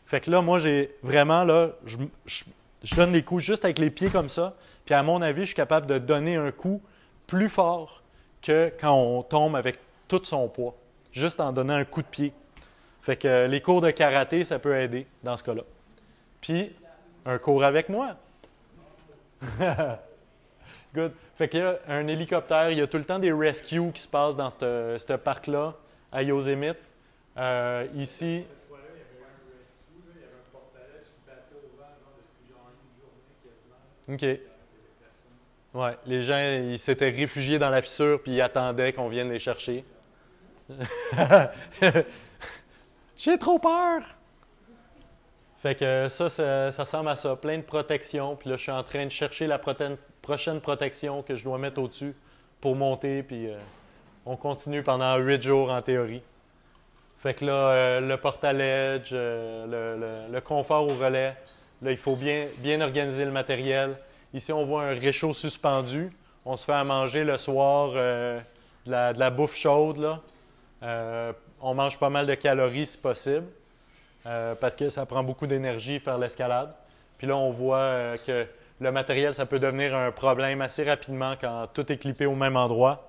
Fait que là, moi, j'ai vraiment, là, je donne des coups juste avec les pieds comme ça. Puis à mon avis, je suis capable de donner un coup plus fort que quand on tombe avec tout son poids, juste en donnant un coup de pied. Fait que les cours de karaté, ça peut aider dans ce cas-là. Puis, un cours avec moi. Good. Fait qu'il y a un hélicoptère, il y a tout le temps des rescues qui se passent dans ce parc-là, à Yosemite. Ici... OK. Ouais, les gens, ils s'étaient réfugiés dans la fissure puis ils attendaient qu'on vienne les chercher. J'ai trop peur! Fait que ça ressemble à ça, plein de protections. Puis là, je suis en train de chercher la prochaine protection que je dois mettre au-dessus pour monter. Puis on continue pendant 8 jours en théorie. Fait que là, le porte-à-ledge, le confort au relais. Là, il faut bien organiser le matériel. Ici, on voit un réchaud suspendu. On se fait à manger le soir de la bouffe chaude. Là. On mange pas mal de calories si possible parce que ça prend beaucoup d'énergie faire l'escalade. Puis là, on voit que le matériel, ça peut devenir un problème assez rapidement quand tout est clippé au même endroit.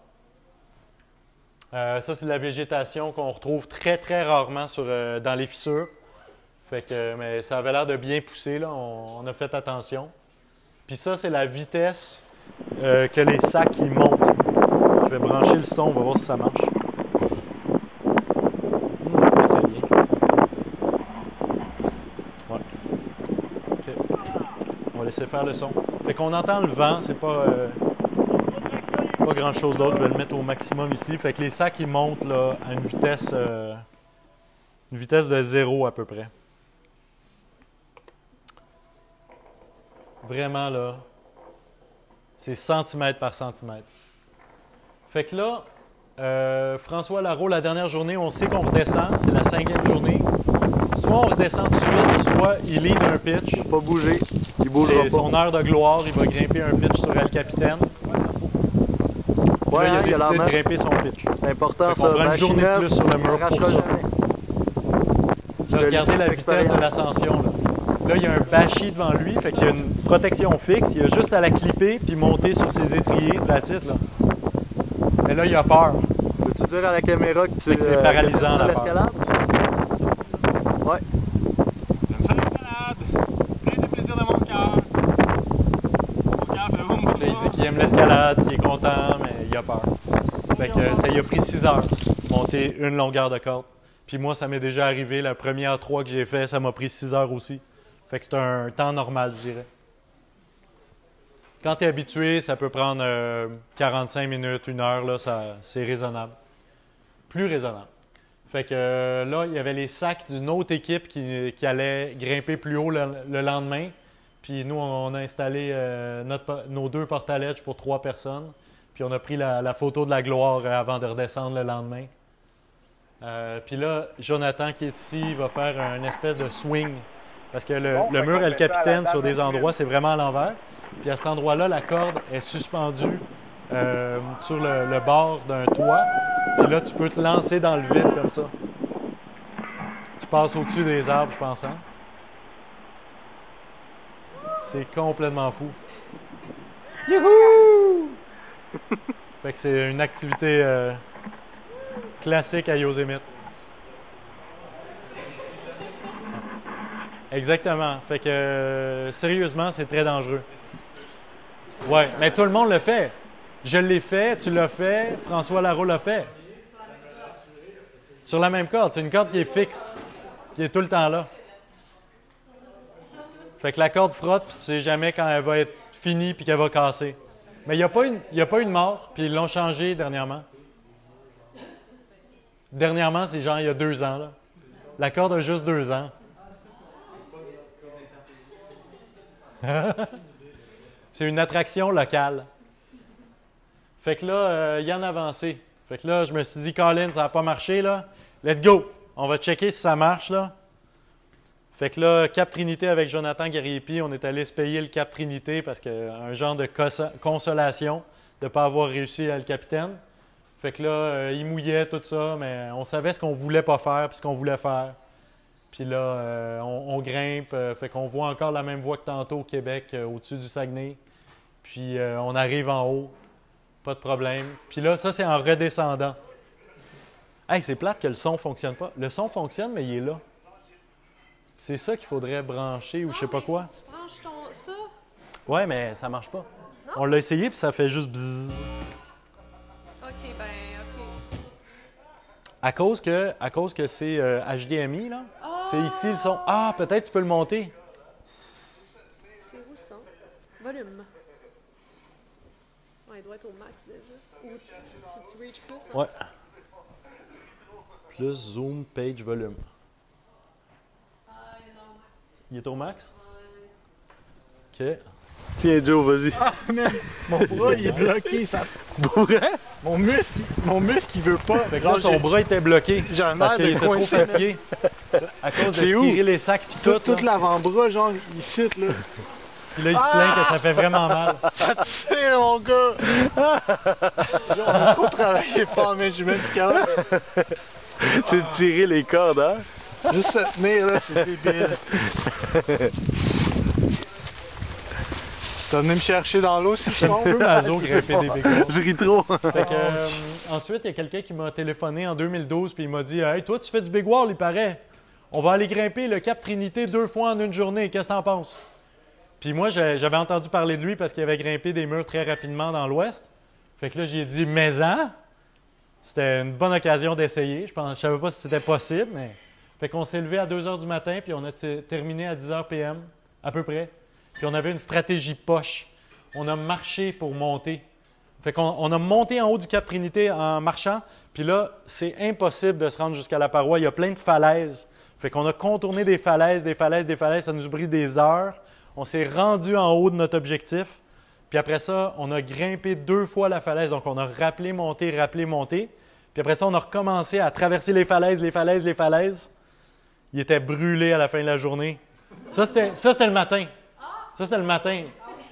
Ça, c'est de la végétation qu'on retrouve très, très rarement dans les fissures. Fait que, mais ça avait l'air de bien pousser, là. On a fait attention. Puis ça, c'est la vitesse que les sacs ils montent. Je vais brancher le son, on va voir si ça marche. Très bien. Ouais. OK. On va laisser faire le son. Fait qu'on entend le vent, c'est pas grand-chose d'autre. Je vais le mettre au maximum ici. Fait que les sacs ils montent là, à une vitesse de 0 à peu près. Vraiment, là, c'est centimètre par centimètre. Fait que là, François Larreau, la dernière journée, on sait qu'on redescend. C'est la 5e journée. Soit on redescend tout de suite, soit il lead un pitch. Il va pas bouger. Il bougera pas. C'est son heure de gloire. Il va grimper un pitch sur El Capitaine. Ouais, là, il a décidé de grimper son pitch. C'est important, ça. On prend une journée de plus sur le mur pour ça. Là, regardez la vitesse de l'ascension. Là, il y a un bâchi devant lui, fait qu'il y a une protection fixe. Il a juste à la clipper puis monter sur ses étriers, la titre, là. Mais là, il a peur. Peux-tu dire à la caméra que tu... c'est paralysant, la peur. Ouais. J'aime ça l'escalade. Plein de plaisir de mon cœur. Mon cœur fait boum, boum. Là, il dit qu'il aime l'escalade, qu'il est content, mais il a peur. Fait que ça lui a pris 6 heures, monter une longueur de corde. Puis moi, ça m'est déjà arrivé. La première 3 que j'ai fait, ça m'a pris 6 heures aussi. Fait que c'est un temps normal, je dirais. Quand tu es habitué, ça peut prendre 45 minutes, 1 heure, là, c'est raisonnable. Plus raisonnable. Fait que là, il y avait les sacs d'une autre équipe qui allait grimper plus haut le lendemain. Puis nous, on a installé nos 2 porte-à-ledge pour 3 personnes. Puis on a pris la photo de la gloire avant de redescendre le lendemain. Puis là, Jonathan qui est ici va faire une espèce de swing. Parce que le mur El Capitaine, sur des endroits, c'est vraiment à l'envers. Puis à cet endroit-là, la corde est suspendue sur le bord d'un toit. Puis là, tu peux te lancer dans le vide comme ça. Tu passes au-dessus des arbres, je pense. Hein? C'est complètement fou. Youhou! Fait que c'est une activité classique à Yosemite. Exactement. Fait que, sérieusement, c'est très dangereux. Ouais, mais tout le monde le fait. Je l'ai fait, tu l'as fait, François Larreau l'a fait. Sur la même corde. C'est une corde qui est fixe, qui est tout le temps là. Fait que la corde frotte, puis tu sais jamais quand elle va être finie puis qu'elle va casser. Mais il n'y a pas eu de mort, puis ils l'ont changé dernièrement. Dernièrement, c'est genre il y a 2 ans. Là. La corde a juste 2 ans. C'est une attraction locale. Fait que là, Yann a avancé. Fait que là, je me suis dit, Colin, ça n'a pas marché, là. Let's go! On va checker si ça marche, là. Fait que là, Cap Trinité avec Jonathan Gariepi, on est allé se payer le Cap Trinité parce qu'un genre de consolation de ne pas avoir réussi à le capitaine. Fait que là, il mouillait tout ça, mais on savait ce qu'on voulait pas faire puis ce qu'on voulait faire. Puis là, on grimpe, fait qu'on voit encore la même voie que tantôt au Québec, au-dessus du Saguenay. Puis on arrive en haut, pas de problème. Puis là, ça, c'est en redescendant. Hey, c'est plate que le son ne fonctionne pas. Le son fonctionne, mais il est là. C'est ça qu'il faudrait brancher ou je sais pas quoi. Tu branches ça? Ouais, mais ça marche pas. Non? On l'a essayé puis ça fait juste bzzz. OK, ben, OK. À cause que c'est HDMI, là. Ah! C'est ici le son. Ah, peut-être tu peux le monter. C'est où le son? Volume. Ouais, il doit être au max déjà. Ou tu reach plus? Hein? Ouais. Plus zoom, page, volume. Ah, il est dans le max. Il est au max? Ouais. OK. Tiens, Joe, vas-y. Ah, man, mon bras, il est bloqué. Ça... Mon muscle, il veut pas. Fait que là, son bras était bloqué J'ai un parce air qu'il de était trop coincé. fatigué. À cause de C'est où? tirer les sacs puis tout. Tout là. l'avant-bras, genre, ici, là. Puis là, il se plaint que ça fait vraiment mal. Ça tire, mon gars! On a trop travaillé fort, mais je suis même plus capable. C'est de tirer les cordes, hein? Juste se tenir, là, c'est débile. Tu vas venir me chercher dans l'eau si je C'est un tombe? petit peu maso grimper des bécoles. Je ris trop. Fait que, ensuite, il y a quelqu'un qui m'a téléphoné en 2012 puis il m'a dit « Hey, toi, tu fais du big wall, il paraît. On va aller grimper le Cap Trinité 2 fois en une journée. Qu'est-ce que t'en penses? » Puis moi, j'avais entendu parler de lui parce qu'il avait grimpé des murs très rapidement dans l'ouest. Fait que là, j'ai dit « Mais-en! » C'était une bonne occasion d'essayer. Je savais pas si c'était possible, mais... Fait qu'on s'est levé à 2 h du matin puis on a terminé à 10 h p.m. à peu près. Puis on avait une stratégie poche. On a marché pour monter. Fait qu'on a monté en haut du Cap Trinité en marchant. Puis là, c'est impossible de se rendre jusqu'à la paroi. Il y a plein de falaises. Fait qu'on a contourné des falaises, des falaises, des falaises. Ça nous a pris des heures. On s'est rendu en haut de notre objectif. Puis après ça, on a grimpé 2 fois la falaise. Donc on a rappelé, monté, rappelé, monté. Puis après ça, on a recommencé à traverser les falaises, les falaises, les falaises. Il était brûlé à la fin de la journée. Ça, c'était le matin. Ça, c'était le matin.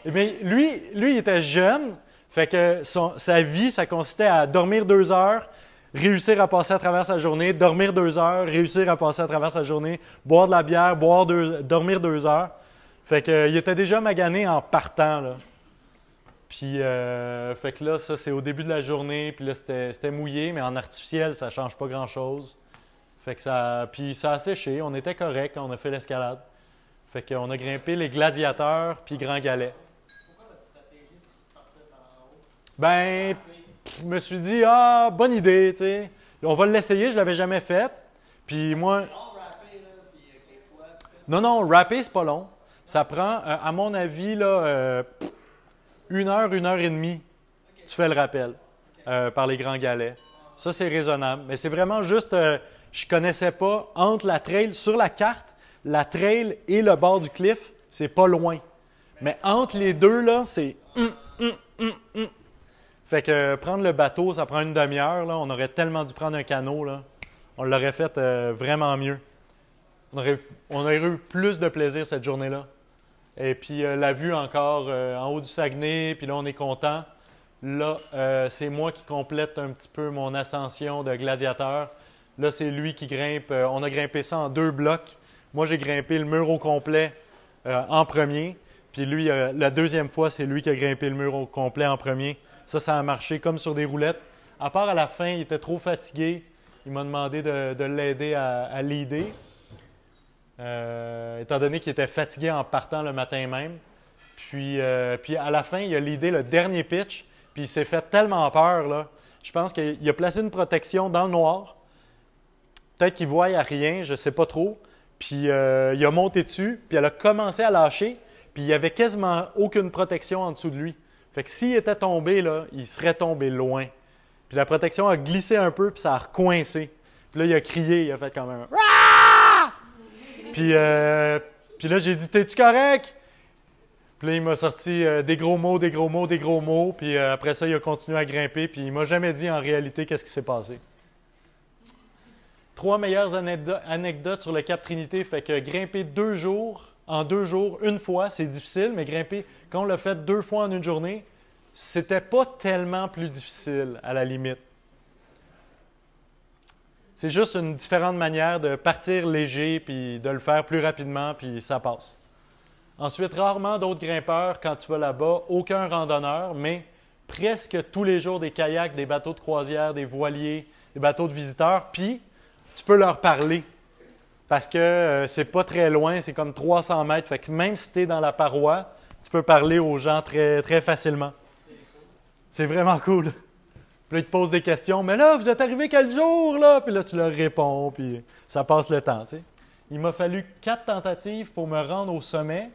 Mais lui, il était jeune. Fait que sa vie, ça consistait à dormir 2 heures, réussir à passer à travers sa journée, dormir 2 heures, réussir à passer à travers sa journée, boire de la bière, dormir 2 heures. Fait que il était déjà magané en partant, là. Puis, fait que là, ça, c'est au début de la journée. Puis là, c'était mouillé, mais en artificiel, ça change pas grand-chose. Fait que puis ça a séché. On était correct quand on a fait l'escalade. Fait qu'on a grimpé les Gladiateurs puis Grand Galet. Pourquoi votre stratégie, c'est de partir par en haut? Ben, je me suis dit, bonne idée, tu sais. On va l'essayer, je l'avais jamais fait. Puis moi... Non, rapper, là, puis avec les poids, tout ça. Non, rapper, c'est pas long. Ça prend, à mon avis, là, 1 heure, 1 heure et demie, tu fais le rappel par les Grands Galets. Ça, c'est raisonnable. Mais c'est vraiment juste, je connaissais pas, entre la trail, sur la carte, la trail et le bord du cliff, c'est pas loin. Mais entre les deux, là, c'est... Fait que prendre le bateau, ça prend une demi-heure. Là. On aurait tellement dû prendre un canot. Là. On l'aurait fait vraiment mieux. On aurait eu plus de plaisir cette journée-là. Et puis la vue encore en haut du Saguenay, puis là, on est content. Là, c'est moi qui complète un petit peu mon ascension de gladiateur. Là, c'est lui qui grimpe. On a grimpé ça en 2 blocs. Moi, j'ai grimpé le mur au complet en premier. Puis lui, la deuxième fois, c'est lui qui a grimpé le mur au complet en premier. Ça a marché comme sur des roulettes. À part à la fin, il était trop fatigué. Il m'a demandé de l'aider à leader. étant donné qu'il était fatigué en partant le matin même. Puis à la fin, il a l'idée, le dernier pitch, puis il s'est fait tellement peur, là. Je pense qu'il a placé une protection dans le noir. Peut-être qu'il ne voyait rien, je ne sais pas trop. Puis il a monté dessus, puis elle a commencé à lâcher, puis il n'y avait quasiment aucune protection en dessous de lui. Fait que s'il était tombé, là, il serait tombé loin. Puis la protection a glissé un peu, puis ça a recoincé. Puis là, il a crié, il a fait comme un... Ah! Puis là, j'ai dit, t'es-tu correct? Puis là, il m'a sorti des gros mots, des gros mots, des gros mots. Puis après ça, il a continué à grimper. Puis il m'a jamais dit en réalité qu'est-ce qui s'est passé. 3 meilleures anecdotes sur le Cap Trinité. Fait que grimper 2 jours, en 2 jours, une fois, c'est difficile. Mais grimper, quand on l'a fait 2 fois en une journée, c'était pas tellement plus difficile à la limite. C'est juste une différente manière de partir léger puis de le faire plus rapidement, puis ça passe. Ensuite, rarement d'autres grimpeurs quand tu vas là-bas, aucun randonneur, mais presque tous les jours des kayaks, des bateaux de croisière, des voiliers, des bateaux de visiteurs, puis tu peux leur parler parce que c'est pas très loin, c'est comme 300 mètres, fait que même si tu es dans la paroi, tu peux parler aux gens très, très facilement. C'est vraiment cool. Puis là, ils te posent des questions, mais là, vous êtes arrivé quel jour, là? Puis là, tu leur réponds, puis ça passe le temps, tu sais. Il m'a fallu 4 tentatives pour me rendre au sommet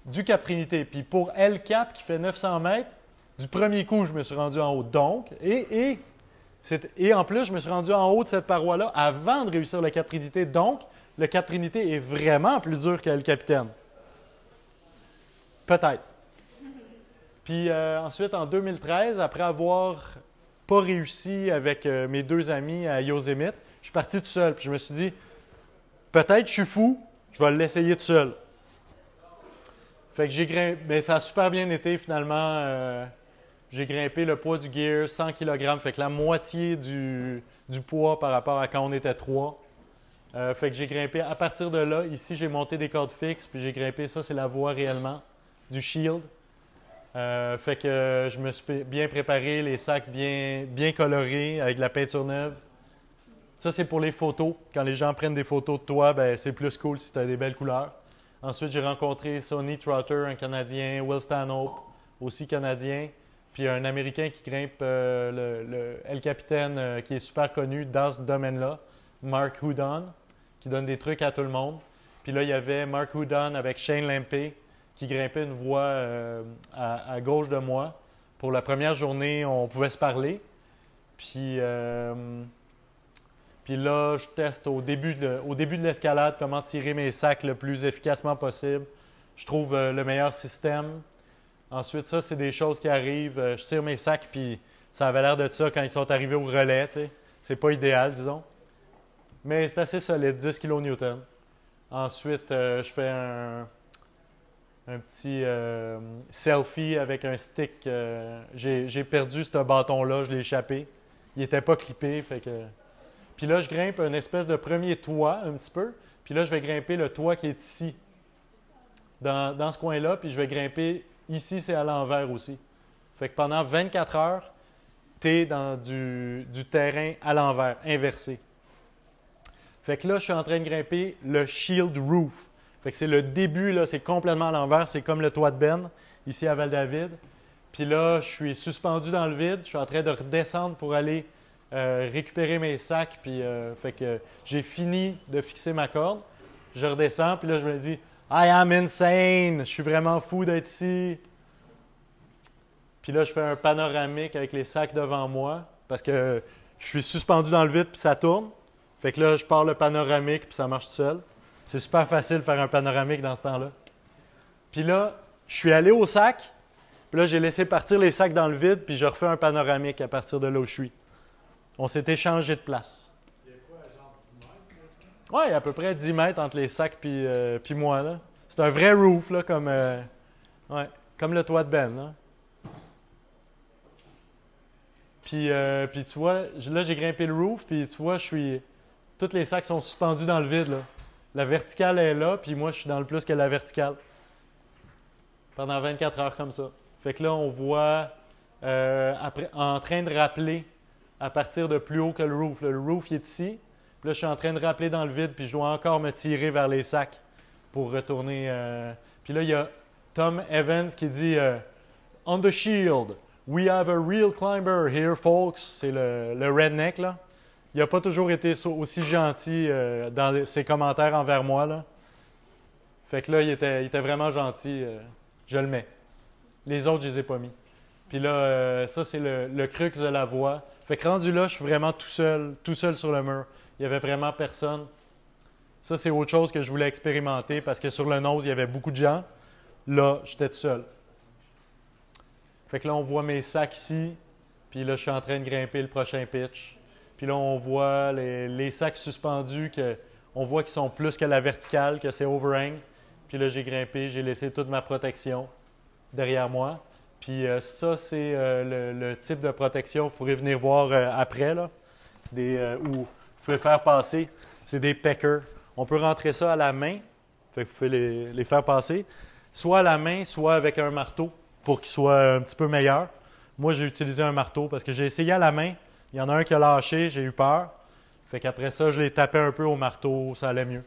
du Cap Trinité. Puis pour El Cap, qui fait 900 mètres, du premier coup, je me suis rendu en haut. Donc, et en plus, je me suis rendu en haut de cette paroi-là avant de réussir le Cap Trinité. Donc, le Cap Trinité est vraiment plus dur que El Capitaine. Peut-être. Puis ensuite, en 2013, après avoir pas réussi avec mes 2 amis à Yosemite, je suis parti tout seul. Puis je me suis dit, peut-être je suis fou, je vais l'essayer tout seul. Fait que j'ai grimpé, mais ça a super bien été finalement. J'ai grimpé le poids du gear, 100 kg, fait que la moitié du poids par rapport à quand on était 3. Fait que j'ai grimpé à partir de là. Ici, j'ai monté des cordes fixes, puis j'ai grimpé, ça c'est la voie réellement, du shield. Fait que je me suis bien préparé, les sacs bien colorés, avec de la peinture neuve. Ça, c'est pour les photos. Quand les gens prennent des photos de toi, ben, c'est plus cool si tu as des belles couleurs. Ensuite, j'ai rencontré Sonny Trotter, un Canadien, Will Stanhope, aussi Canadien, puis un Américain qui grimpe le El Capitaine, qui est super connu dans ce domaine-là, Mark Houdon, qui donne des trucs à tout le monde. Puis là, il y avait Mark Houdon avec Shane Lempe, qui grimpait une voie à gauche de moi. Pour la première journée, on pouvait se parler. Puis là, je teste au début de l'escalade comment tirer mes sacs le plus efficacement possible. Je trouve le meilleur système. Ensuite, ça, c'est des choses qui arrivent. Je tire mes sacs, puis ça avait l'air de ça quand ils sont arrivés au relais. T'sais. C'est pas idéal, disons. Mais c'est assez solide, 10 kN. Ensuite, je fais un petit selfie avec un stick. J'ai perdu ce bâton-là, je l'ai échappé. Il n'était pas clippé, fait que... Puis là, je grimpe une espèce de premier toit, un petit peu. Puis là, je vais grimper le toit qui est ici, dans ce coin-là. Puis je vais grimper ici, c'est à l'envers aussi. Fait que pendant 24 heures, tu es dans du terrain à l'envers, inversé. Fait que là, je suis en train de grimper le Shield Roof. Fait que c'est le début, là, c'est complètement à l'envers. C'est comme le toit de Ben, ici à Val-David. Puis là, je suis suspendu dans le vide. Je suis en train de redescendre pour aller récupérer mes sacs. Puis fait que j'ai fini de fixer ma corde. Je redescends, puis là, je me dis « I am insane! Je suis vraiment fou d'être ici! » Puis là, je fais un panoramique avec les sacs devant moi parce que je suis suspendu dans le vide, puis ça tourne. Fait que là, je pars le panoramique, puis ça marche tout seul. C'est super facile de faire un panoramique dans ce temps-là. Puis là, je suis allé au sac, puis là, j'ai laissé partir les sacs dans le vide, puis je refais un panoramique à partir de là où je suis. On s'est échangé de place. Il y a quoi, genre 10 mètres? Oui, à peu près 10 mètres entre les sacs puis moi. Là. C'est un vrai roof, là, comme le toit de Ben. Là. Puis tu vois, là, j'ai grimpé le roof, puis tu vois, tous les sacs sont suspendus dans le vide. Là. La verticale est là, puis moi, je suis dans le plus que la verticale. Pendant 24 heures comme ça. Fait que là, on voit en train de rappeler à partir de plus haut que le roof. Là, le roof, il est ici. Puis Puis là, je suis en train de rappeler dans le vide, puis je dois encore me tirer vers les sacs pour retourner. Puis là, il y a Tom Evans qui dit On the shield, we have a real climber here, folks. C'est le redneck, là. Il n'a pas toujours été aussi gentil dans ses commentaires envers moi, là. Fait que là, il était vraiment gentil. Je le mets. Les autres, je les ai pas mis. Puis là, ça, c'est le crux de la voie. Fait que rendu là, je suis vraiment tout seul sur le mur. Il n'y avait vraiment personne. Ça, c'est autre chose que je voulais expérimenter parce que sur le nose, il y avait beaucoup de gens. Là, j'étais tout seul. Fait que là, on voit mes sacs ici. Puis là, je suis en train de grimper le prochain pitch. Puis là, on voit les sacs suspendus, on voit qu'ils sont plus que la verticale, que c'est overhang. Puis là, j'ai grimpé, j'ai laissé toute ma protection derrière moi. Puis ça, c'est le type de protection. Vous pourrez venir voir après, là, où vous pouvez faire passer. C'est des peckers. On peut rentrer ça à la main. Fait que vous pouvez les faire passer. Soit à la main, soit avec un marteau pour qu'ils soient un petit peu meilleurs. Moi, j'ai utilisé un marteau parce que j'ai essayé à la main. Il y en a un qui a lâché, j'ai eu peur. Fait qu'après ça, je l'ai tapé un peu au marteau, ça allait mieux.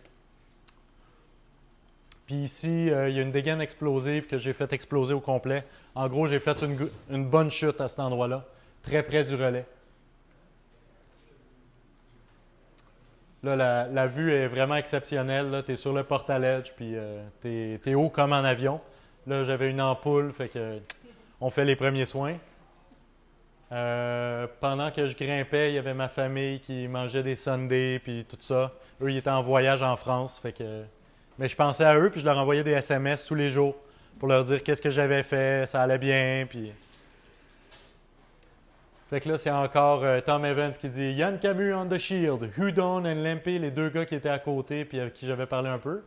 Puis ici, il y a une dégaine explosive que j'ai fait exploser au complet. En gros, j'ai fait une bonne chute à cet endroit-là, très près du relais. Là, la vue est vraiment exceptionnelle. Tu es sur le portaledge, puis tu es haut comme en avion. Là, j'avais une ampoule, fait que on fait les premiers soins. Pendant que je grimpais, il y avait ma famille qui mangeait des sundaes, puis tout ça. Eux, ils étaient en voyage en France, fait que... Mais je pensais à eux, puis je leur envoyais des SMS tous les jours pour leur dire qu'est-ce que j'avais fait, ça allait bien, puis... Fait que là, c'est encore Tom Evans qui dit « Yann Camus on the shield, Hudon and Lempe, les deux gars qui étaient à côté, puis avec qui j'avais parlé un peu.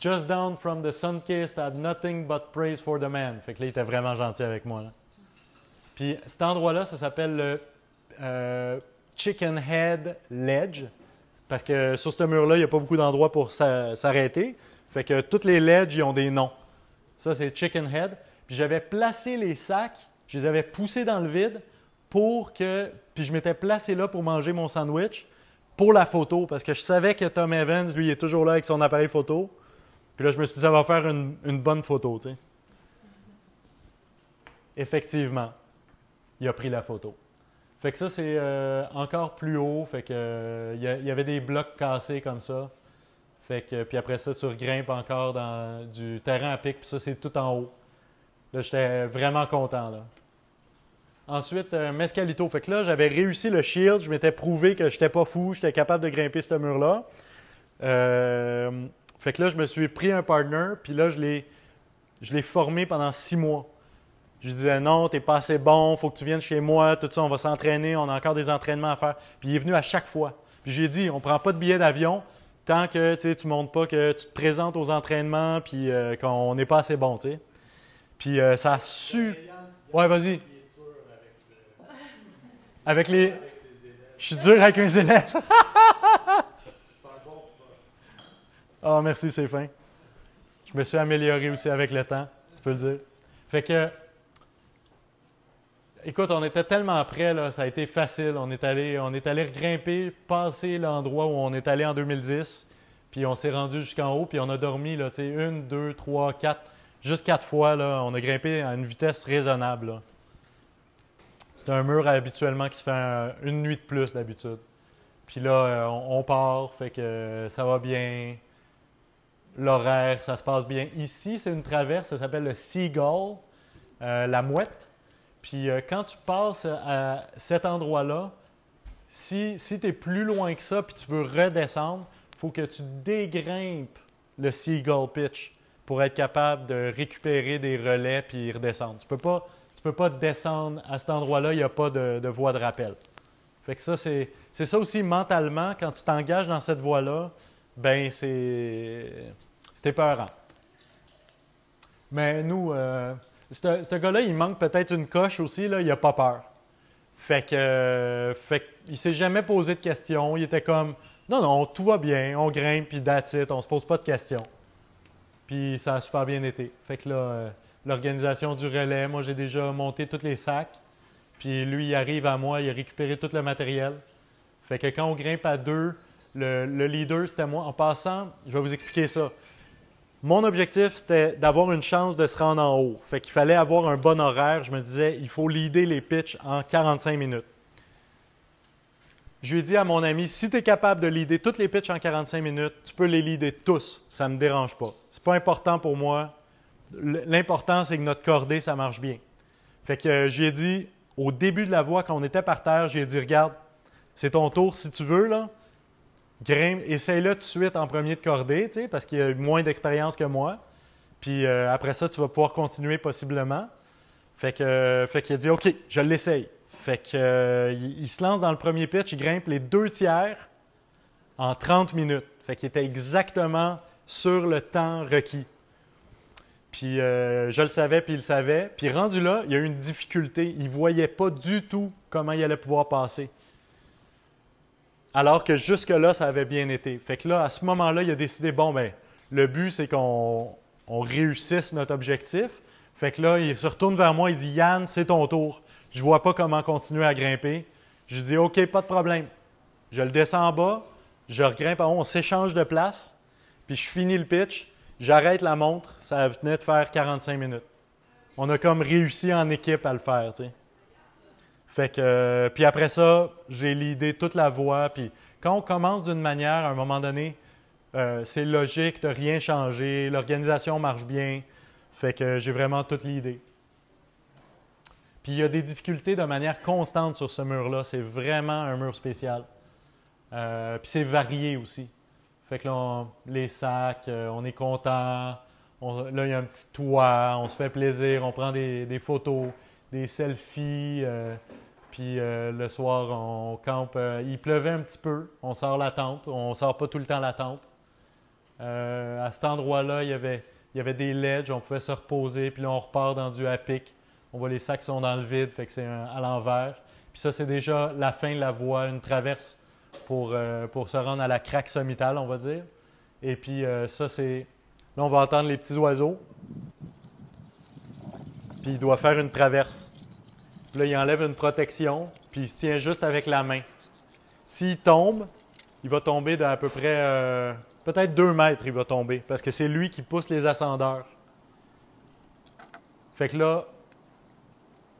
Just down from the sun-kissed, had nothing but praise for the man. » Fait que là, il était vraiment gentil avec moi, là. Puis cet endroit-là, ça s'appelle le Chicken Head Ledge. Parce que sur ce mur-là, il n'y a pas beaucoup d'endroits pour s'arrêter. Fait que toutes les ledges, ils ont des noms. Ça, c'est Chicken Head. Puis j'avais placé les sacs, je les avais poussés dans le vide puis je m'étais placé là pour manger mon sandwich pour la photo. Parce que je savais que Tom Evans, lui, il est toujours là avec son appareil photo. Puis là, je me suis dit, ça va faire une bonne photo, tu sais. Effectivement. Il a pris la photo. Fait que ça, c'est encore plus haut. Fait que il y avait des blocs cassés comme ça. Fait que puis après ça, tu regrimpes encore dans du terrain à pic. Puis ça, c'est tout en haut. Là, j'étais vraiment content, là. Ensuite, Mescalito. Fait que là, j'avais réussi le shield. Je m'étais prouvé que j'étais pas fou. J'étais capable de grimper ce mur-là. Fait que là, je me suis pris un partner. Puis là, je l'ai formé pendant 6 mois. Je lui disais non, t'es pas assez bon, faut que tu viennes chez moi, tout ça, on va s'entraîner, on a encore des entraînements à faire. Puis il est venu à chaque fois. Puis j'ai dit, on prend pas de billet d'avion tant que tu ne montres pas que tu te présentes aux entraînements puis qu'on n'est pas assez bon, tu sais. Puis ça a su. Ouais, vas-y. Avec les. Je suis dur avec mes élèves. Ah, merci, c'est fin. Je me suis amélioré aussi avec le temps, tu peux le dire. Fait que. Écoute, on était tellement près, là, ça a été facile. On est allé grimper, passer l'endroit où on est allé en 2010, puis on s'est rendu jusqu'en haut, puis on a dormi, là, 1, 2, 3, 4, juste 4 fois. Là, on a grimpé à une vitesse raisonnable. Là. C'est un mur habituellement qui se fait une nuit de plus d'habitude. Puis là, on part, fait que ça va bien. L'horaire, ça se passe bien. Ici, c'est une traverse, ça s'appelle le Seagull, la mouette. Puis quand tu passes à cet endroit-là, si tu es plus loin que ça puis tu veux redescendre, il faut que tu dégrimpes le Seagull Pitch pour être capable de récupérer des relais puis redescendre. Tu peux pas descendre à cet endroit-là, il n'y a pas de voie de rappel. Fait que ça, c'est ça aussi mentalement, quand tu t'engages dans cette voie-là, ben c'est épeurant. Mais nous... Ce gars-là, il manque peut-être une coche aussi, là, il n'a pas peur. Fait qu'il ne s'est jamais posé de questions. Il était comme, non, tout va bien, on grimpe, puis that's it, on ne se pose pas de questions. Puis ça a super bien été. Fait que là, l'organisation du relais, moi, j'ai déjà monté tous les sacs. Puis lui, il arrive à moi, il a récupéré tout le matériel. Fait que quand on grimpe à 2, Le leader, c'était moi. En passant, je vais vous expliquer ça. Mon objectif, c'était d'avoir une chance de se rendre en haut. Fait qu'il fallait avoir un bon horaire. Je me disais, il faut leader les pitchs en 45 minutes. Je lui ai dit à mon ami, si tu es capable de leader toutes les pitchs en 45 minutes, tu peux les leader tous. Ça ne me dérange pas. C'est pas important pour moi. L'important, c'est que notre cordée, ça marche bien. Fait que je lui ai dit, au début de la voie, quand on était par terre, je lui ai dit, regarde, c'est ton tour si tu veux, là. Grimpe, essaye-le tout de suite en premier de cordée, tu sais, parce qu'il a eu moins d'expérience que moi. Puis après ça, tu vas pouvoir continuer possiblement. Fait qu'il a dit, OK, je l'essaye. Fait qu'il se lance dans le premier pitch, il grimpe les 2/3 en 30 minutes. Fait qu'il était exactement sur le temps requis. Puis je le savais, puis il le savait. Puis rendu là, il y a eu une difficulté. Il ne voyait pas du tout comment il allait pouvoir passer. Alors que jusque-là, ça avait bien été. Fait que là, à ce moment-là, il a décidé, bon, ben, le but, c'est qu'on réussisse notre objectif. Fait que là, il se retourne vers moi, il dit, Yann, c'est ton tour. Je ne vois pas comment continuer à grimper. Je lui dis, OK, pas de problème. Je le descends en bas, je regrimpe en haut, on s'échange de place, puis je finis le pitch, j'arrête la montre, ça venait de faire 45 minutes. On a comme réussi en équipe à le faire, tu sais. Fait que, puis après ça, j'ai leadé toute la voie. Puis quand on commence d'une manière, à un moment donné, c'est logique de rien changer. L'organisation marche bien. Fait que j'ai vraiment tout leadé. Puis il y a des difficultés de manière constante sur ce mur-là. C'est vraiment un mur spécial. Puis c'est varié aussi. Fait que là, les sacs, on est content. Là, il y a un petit toit, on se fait plaisir, on prend des photos, des selfies. Puis le soir, on campe. Il pleuvait un petit peu. On sort la tente. On ne sort pas tout le temps la tente. À cet endroit-là, il y avait des ledges. On pouvait se reposer. Puis là, on repart dans du à pic. On voit les sacs qui sont dans le vide, fait que c'est à l'envers. Puis ça, c'est déjà la fin de la voie, une traverse pour se rendre à la craque sommitale, on va dire. Et puis ça, c'est... Là, on va entendre les petits oiseaux. Puis il doit faire une traverse. Là, il enlève une protection, puis il se tient juste avec la main. S'il tombe, il va tomber d'à peu près, peut-être 2 mètres, il va tomber, parce que c'est lui qui pousse les ascendeurs. Fait que là,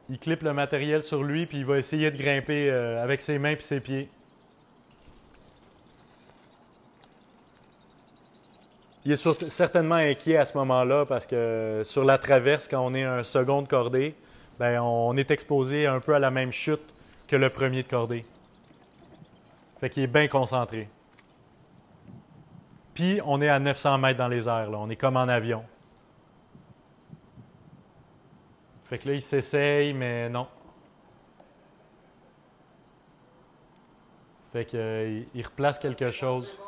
il clippe le matériel sur lui, puis il va essayer de grimper avec ses mains et ses pieds. Il est certainement inquiet à ce moment-là, parce que sur la traverse, quand on est un second de cordée, bien, on est exposé un peu à la même chute que le premier de cordée. Fait qu'il est bien concentré. Puis, on est à 900 mètres dans les airs, là. On est comme en avion. Fait que là, il s'essaye, mais non. Fait qu'il replace quelque chose.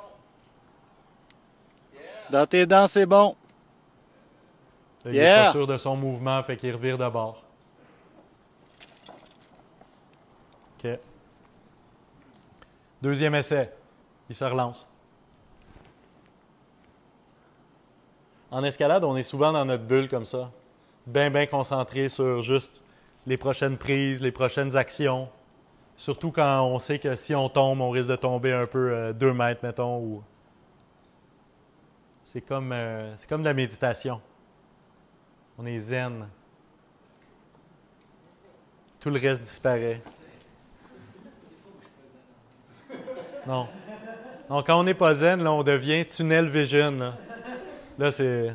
Dans tes dents, c'est bon. Là, il n'est pas sûr de son mouvement, fait qu'il revire de bord. OK. Deuxième essai. Il se relance. En escalade, on est souvent dans notre bulle comme ça. Bien concentré sur juste les prochaines prises, les prochaines actions. Surtout quand on sait que si on tombe, on risque de tomber un peu 2 mètres, mettons. Ou... C'est comme de la méditation. On est zen. Tout le reste disparaît. Non. Donc, quand on n'est pas zen, là, on devient tunnel vision. Là, c'est...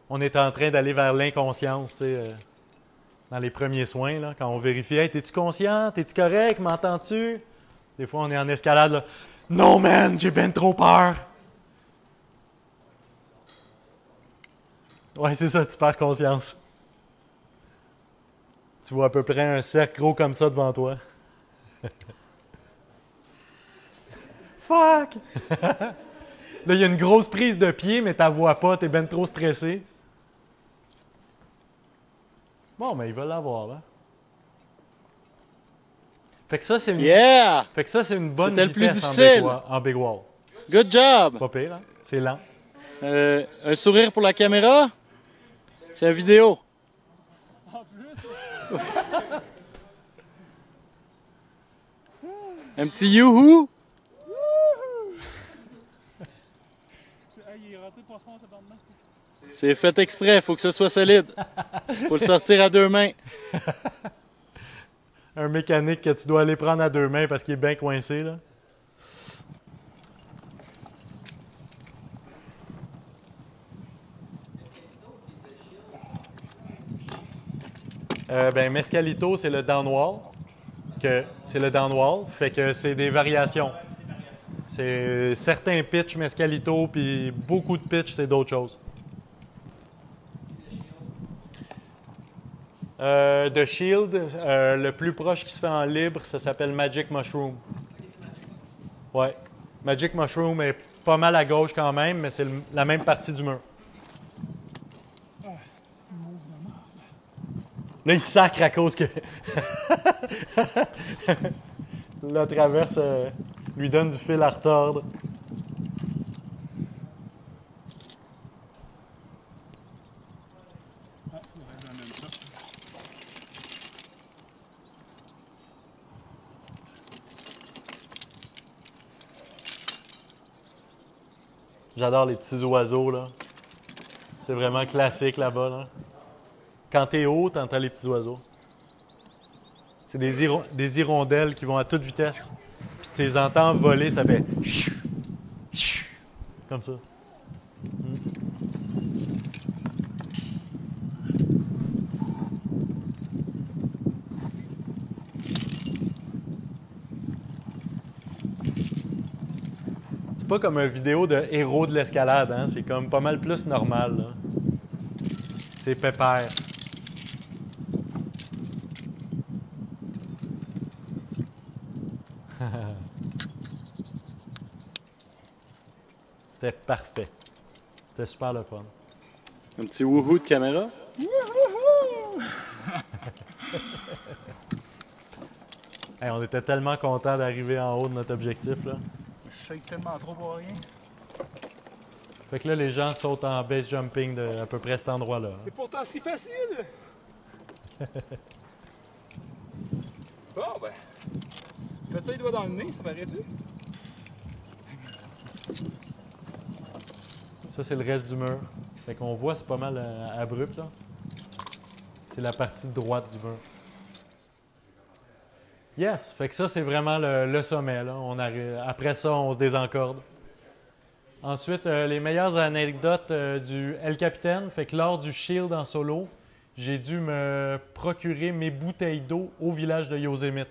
On est en train d'aller vers l'inconscience, tu sais, dans les premiers soins, là, quand on vérifie, hey, t'es-tu conscient? T'es-tu correct? M'entends-tu? Des fois, on est en escalade, là. Non, man, j'ai bien trop peur. Ouais, c'est ça, tu perds conscience. Tu vois à peu près un cercle gros comme ça devant toi. Fuck! Là, il y a une grosse prise de pied, mais tu ne vois pas, tu es ben trop stressé. Bon, mais il va l'avoir, là. Fait que ça, c'est une, fait que ça, c'est une bonne C'était le plus vitesse difficile. en big wall. Good job! C'est pas pire, hein? C'est lent. Un sourire pour la caméra. C'est la vidéo. Un petit youhou. C'est fait exprès, faut que ce soit solide. Faut le sortir à deux mains. Un mécanique que tu dois aller prendre à deux mains parce qu'il est bien coincé, là. Ben, Mescalito, c'est le downwall. C'est le downwall, fait que c'est des variations. C'est certains pitchs Mescalito, puis beaucoup de pitchs, c'est d'autres choses. De Shield, le plus proche qui se fait en libre, ça s'appelle Magic Mushroom. Ouais. Magic Mushroom est pas mal à gauche quand même, mais c'est la même partie du mur. Là, il sacre à cause que la traverse lui donne du fil à retordre. J'adore les petits oiseaux, là. C'est vraiment classique là-bas, là. Quand t'es haut, t'entends les petits oiseaux. C'est des hirondelles qui vont à toute vitesse. Puis tu les entends voler, ça fait chou, chou, comme ça. C'est pas comme une vidéo de héros de l'escalade, hein? C'est comme pas mal plus normal, là. C'est pépère. C'était parfait. C'était super le fun. Un petit wouhou de caméra. Hey, on était tellement contents d'arriver en haut de notre objectif, là. Je shake tellement trop pour rien. Fait que là, les gens sautent en base jumping de à peu près cet endroit-là. C'est pourtant si facile! Bon, ben. Faites ça les doigts dans le nez, ça paraît-tu? Ça, c'est le reste du mur. Fait qu'on voit, c'est pas mal abrupt, là. C'est la partie droite du mur. Yes! Fait que ça, c'est vraiment le sommet, là. On arrive, après ça, on se désencorde. Ensuite, les meilleures anecdotes du El Capitan. Fait que lors du Shield en solo, j'ai dû me procurer mes bouteilles d'eau au village de Yosemite.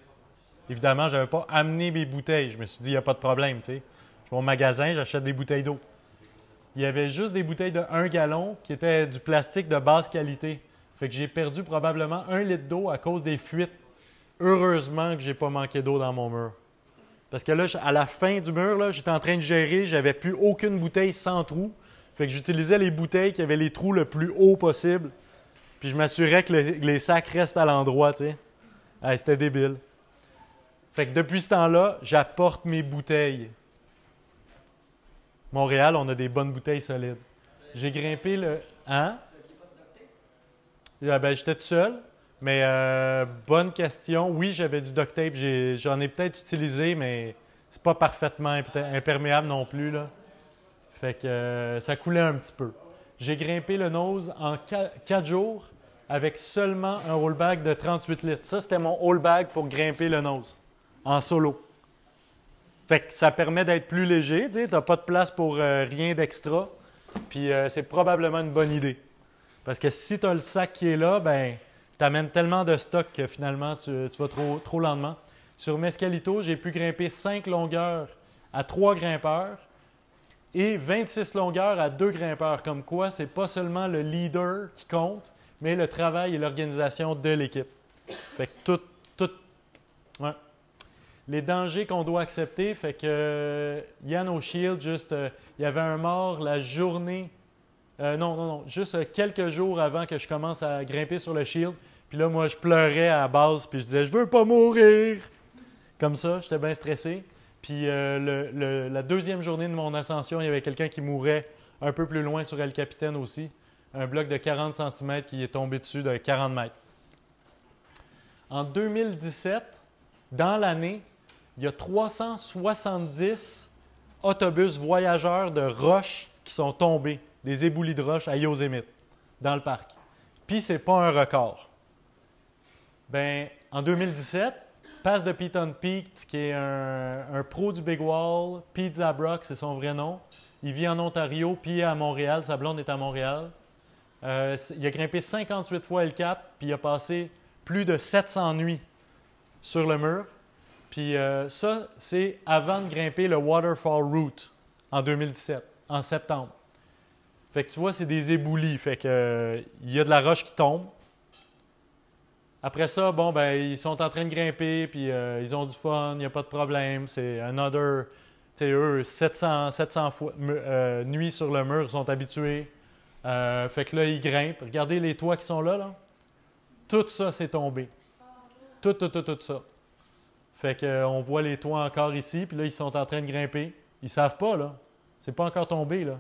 Évidemment, je n'avais pas amené mes bouteilles. Je me suis dit, il n'y a pas de problème, tu sais. Je vais au magasin, j'achète des bouteilles d'eau. Il y avait juste des bouteilles de 1 gallon qui étaient du plastique de basse qualité. Fait que j'ai perdu probablement 1 litre d'eau à cause des fuites. Heureusement que j'ai pas manqué d'eau dans mon mur. Parce que là, à la fin du mur, là, j'étais en train de gérer, j'avais plus aucune bouteille sans trou. Fait que j'utilisais les bouteilles qui avaient les trous le plus haut possible. Puis je m'assurais que les sacs restent à l'endroit, tu sais. Ah, c'était débile. Fait que depuis ce temps-là, j'apporte mes bouteilles. Montréal, on a des bonnes bouteilles solides. J'ai grimpé le... Hein? Ben, j'étais tout seul. Mais bonne question. Oui, j'avais du duct tape. J'en ai peut-être utilisé, mais c'est pas parfaitement imperméable non plus, là. Fait que ça coulait un petit peu. J'ai grimpé le nose en 4 jours avec seulement un whole bag de 38 litres. Ça, c'était mon whole bag pour grimper le nose en solo. Fait que ça permet d'être plus léger. Tu n'as pas de place pour rien d'extra. Puis c'est probablement une bonne idée. Parce que si tu as le sac qui est là, ben tu amènes tellement de stock que finalement tu vas trop lentement. Sur Mescalito, j'ai pu grimper 5 longueurs à 3 grimpeurs et 26 longueurs à 2 grimpeurs. Comme quoi, c'est pas seulement le leader qui compte, mais le travail et l'organisation de l'équipe. Fait que tout. Ouais. Les dangers qu'on doit accepter, fait que Yann au Shield, juste, il y avait un mort la journée, juste quelques jours avant que je commence à grimper sur le Shield. Puis là, moi, je pleurais à la base, puis je disais « Je veux pas mourir! » Comme ça, j'étais bien stressé. Puis la deuxième journée de mon ascension, il y avait quelqu'un qui mourait un peu plus loin sur El Capitan aussi. Un bloc de 40 cm qui est tombé dessus de 40 mètres. En 2017, dans l'année, il y a 370 autobus voyageurs de Roche qui sont tombés, des éboulis de roches à Yosemite, dans le parc. Puis, ce n'est pas un record. Ben, en 2017, Pass de Piton Pete, qui est un pro du Big Wall, Pete Zabrock, c'est son vrai nom. Il vit en Ontario, puis à Montréal. Sa blonde est à Montréal. Il a grimpé 58 fois El Cap, puis il a passé plus de 700 nuits sur le mur. Puis ça, c'est avant de grimper le Waterfall Route en 2017, en septembre. Fait que tu vois, c'est des éboulis. Fait que il y a de la roche qui tombe. Après ça, bon, ben, ils sont en train de grimper, puis ils ont du fun, il n'y a pas de problème. C'est another, tu sais, eux, 700 fois, nuits sur le mur, ils sont habitués. Fait que là, ils grimpent. Regardez les toits qui sont là, là. Tout ça, c'est tombé. Tout ça. Fait qu'on voit les toits encore ici, puis là, ils sont en train de grimper. Ils savent pas, là. C'est pas encore tombé, là.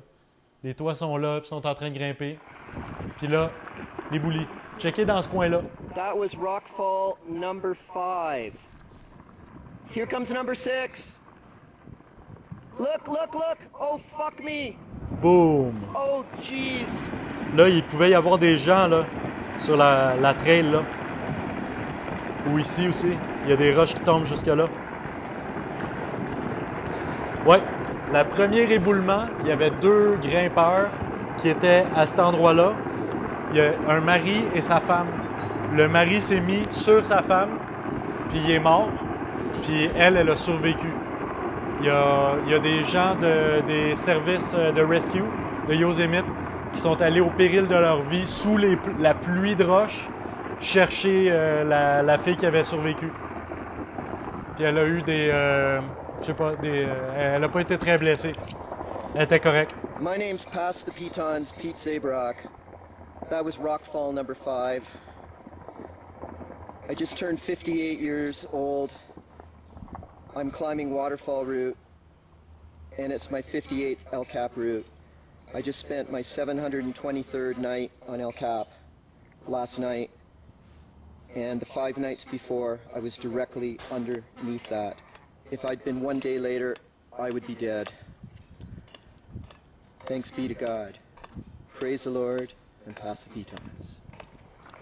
Les toits sont là, puis sont en train de grimper. Puis là, les boulis. Checkez dans ce coin-là. That was rockfall number 5. Here comes number 6. Look, look, look! Oh, fuck me! Boom! Oh, jeez! Là, il pouvait y avoir des gens, là, sur la trail, là. Ou ici aussi. Il y a des roches qui tombent jusque-là. Ouais. Le premier éboulement, il y avait 2 grimpeurs qui étaient à cet endroit-là. Il y a un mari et sa femme. Le mari s'est mis sur sa femme, puis il est mort. Puis elle a survécu. Il y a des gens des services de rescue de Yosemite qui sont allés au péril de leur vie sous la pluie de roches chercher la fille qui avait survécu. Puis elle a eu elle n'a pas été très blessée. Elle était correcte. My name's Pass the Pitons, Pete Zabrock. That was rockfall number 5. I just turned 58 years old. I'm climbing Waterfall Route, and it's my 58th El Cap route. I just spent my 723rd night on El Cap last night, and the 5 nights before, I was directly underneath that. If I'd been 1 day later, I would be dead. Thanks be to God. Praise the Lord, and pass the pitons.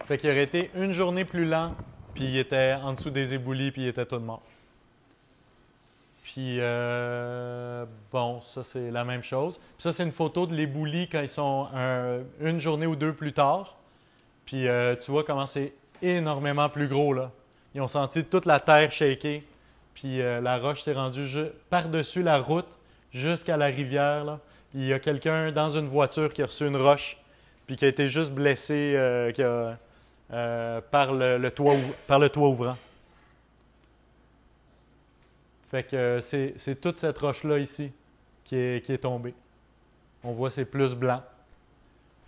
Fait qu'il aurait été une journée plus lent, puis il était en dessous des éboulis, puis il était tout mort. Puis, bon, ça, c'est la même chose. Puis ça, c'est une photo de l'éboulis quand ils sont une journée ou 2 plus tard. Puis, tu vois comment c'est énormément plus gros, là. Ils ont senti toute la terre shaker. Puis, la roche s'est rendue par-dessus la route jusqu'à la rivière, là. Il y a quelqu'un dans une voiture qui a reçu une roche, puis qui a été juste blessé par le toit ouvrant. Fait que c'est toute cette roche-là ici qui est tombée. On voit c'est plus blanc.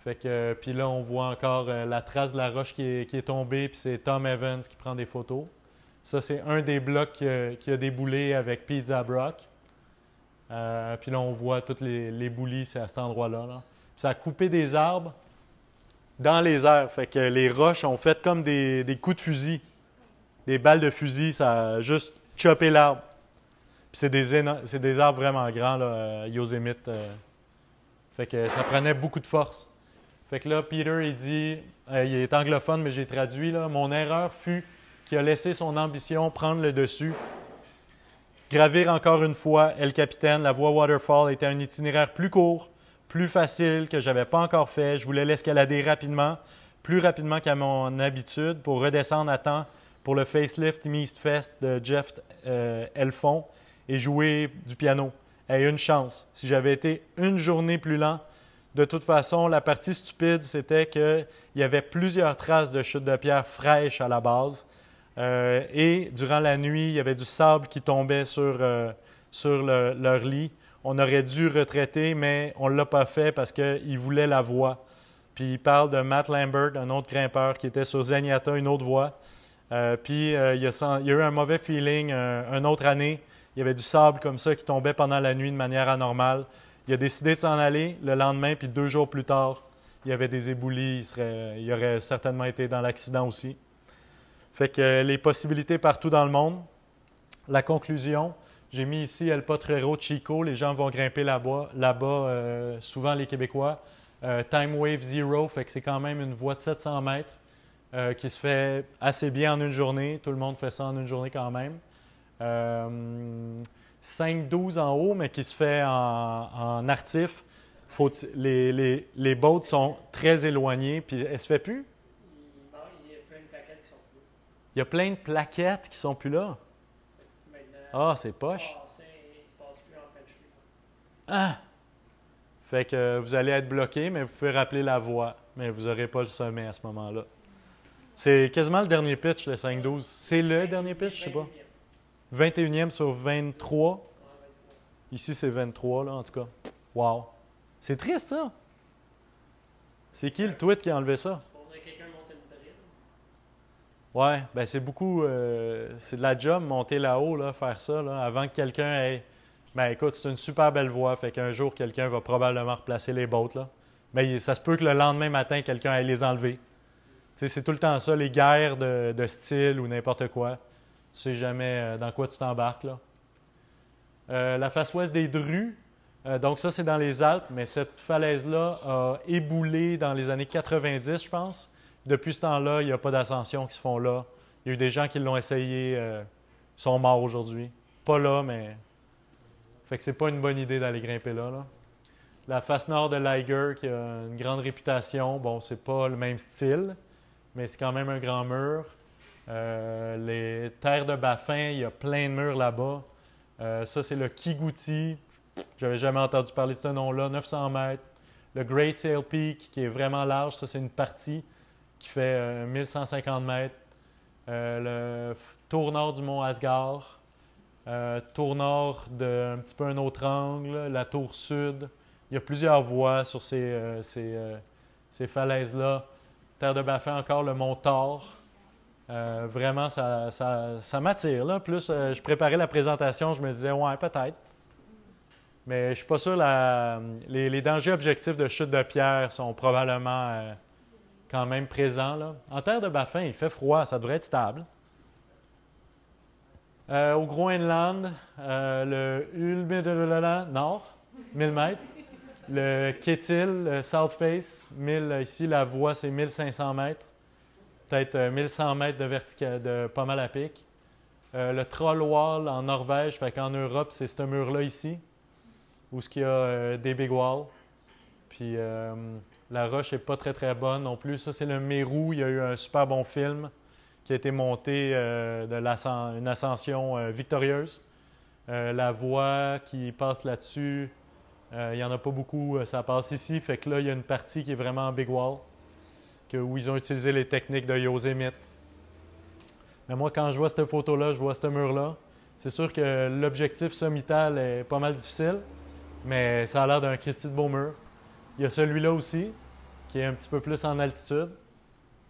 Fait que puis là, on voit encore la trace de la roche qui est tombée, puis c'est Tom Evans qui prend des photos. Ça, c'est un des blocs qui a déboulé avec Pete Zabrock. Puis là, on voit tous les boulis, c'est à cet endroit-là. Là. Puis ça a coupé des arbres dans les airs. Fait que les roches ont fait comme des coups de fusil. Des balles de fusil, ça a juste chopé l'arbre. Puis c'est des arbres vraiment grands, là, Yosemite. Fait que ça prenait beaucoup de force. Fait que là, Peter, il dit, il est anglophone, mais j'ai traduit, là, mon erreur fut qu'il a laissé son ambition prendre le dessus. Gravir encore une fois, El Capitaine, la voie Waterfall était un itinéraire plus court, plus facile, que je n'avais pas encore fait. Je voulais l'escalader rapidement, plus rapidement qu'à mon habitude, pour redescendre à temps pour le Facelift East Fest de Jeff Elfond et jouer du piano. Et une chance. Si j'avais été une journée plus lent, de toute façon, la partie stupide, c'était qu'il y avait plusieurs traces de chutes de pierre fraîches à la base. Et durant la nuit, il y avait du sable qui tombait sur leur lit. On aurait dû retraiter, mais on ne l'a pas fait parce qu'ils voulaient la voie. Puis il parle de Matt Lambert, un autre grimpeur qui était sur Zenyatta, une autre voie. Puis il y a eu un mauvais feeling une autre année. Il y avait du sable comme ça qui tombait pendant la nuit de manière anormale. Il a décidé de s'en aller le lendemain, puis 2 jours plus tard, il y avait des éboulis. Il aurait certainement été dans l'accident aussi. Fait que les possibilités partout dans le monde. La conclusion, J'ai mis ici El Potrero Chico. Les gens vont grimper là-bas, souvent les Québécois. Time Wave Zero, fait que c'est quand même une voie de 700 mètres qui se fait assez bien en une journée. Tout le monde fait ça en une journée quand même. 5-12 en haut, mais qui se fait en artif. Les boats sont très éloignés, puis elle se fait plus? Non, il y a plein de plaquettes qui sont plus. Il y a plein de plaquettes qui sont plus là. Maintenant, Ah, c'est poche. il se passe plus en French Creek. Ah! Fait que vous allez être bloqué, mais vous pouvez rappeler la voie, mais vous n'aurez pas le sommet à ce moment-là. C'est quasiment le dernier pitch, le 5-12. C'est le dernier pitch, je sais pas. 21e sur 23. Ici, c'est 23, là, en tout cas. Wow! C'est triste, ça! C'est qui le tweet qui a enlevé ça? Faudrait que quelqu'un monte une drill. Ouais, ben c'est beaucoup... c'est de la job, monter là-haut, là, faire ça, là, avant que quelqu'un ait... Ben écoute, c'est une super belle voie, fait qu'un jour, quelqu'un va probablement replacer les boats, là. Mais ça se peut que le lendemain matin, quelqu'un aille les enlever. Tu sais, c'est tout le temps ça, les guerres de style ou n'importe quoi. Tu sais jamais dans quoi tu t'embarques, là. La face ouest des Drues, donc ça, c'est dans les Alpes, mais cette falaise-là a éboulé dans les années 90, je pense. Depuis ce temps-là, il n'y a pas d'ascension qui se font là. Il y a eu des gens qui l'ont essayé, ils sont morts aujourd'hui. Pas là, mais... Fait que c'est pas une bonne idée d'aller grimper là, là. La face nord de Liger, qui a une grande réputation, bon, c'est pas le même style, mais c'est quand même un grand mur. Les terres de Baffin, il y a plein de murs là-bas. Ça, c'est le Kigouti. J'avais jamais entendu parler de ce nom-là, 900 mètres. Le Great Sail Peak, qui est vraiment large, ça, c'est une partie qui fait 1150 mètres. Le tour nord du mont Asgard. Tour nord d'un petit peu un autre angle. La tour sud. Il y a plusieurs voies sur ces falaises-là. Terre de Baffin, encore le mont Thor. Vraiment, ça m'attire, là. Plus, je préparais la présentation, je me disais, ouais, peut-être. Mais je ne suis pas sûr. Les dangers objectifs de chute de pierre sont probablement quand même présents, là. En terre de Baffin, il fait froid, ça devrait être stable. Au Groenland, le Ulmedalala Nord, 1000 mètres. Le Ketil, le South Face, 1000, ici, la voie, c'est 1500 mètres. Peut-être 1100 mètres de pas mal à pic. Le Trollwall en Norvège, fait qu'en Europe, c'est ce mur-là ici, où il y a des big walls. Puis la roche n'est pas très très bonne non plus. Ça, c'est le Mérou. Il y a eu un super bon film qui a été monté une ascension victorieuse. La voie qui passe là-dessus, il n'y en a pas beaucoup. Ça passe ici. Fait que là, il y a une partie qui est vraiment en big wall, où ils ont utilisé les techniques de Yosemite. Mais moi, quand je vois cette photo-là, je vois ce mur-là. C'est sûr que l'objectif sommital est pas mal difficile, mais ça a l'air d'un Christy de beau mur. Il y a celui-là aussi, qui est un petit peu plus en altitude.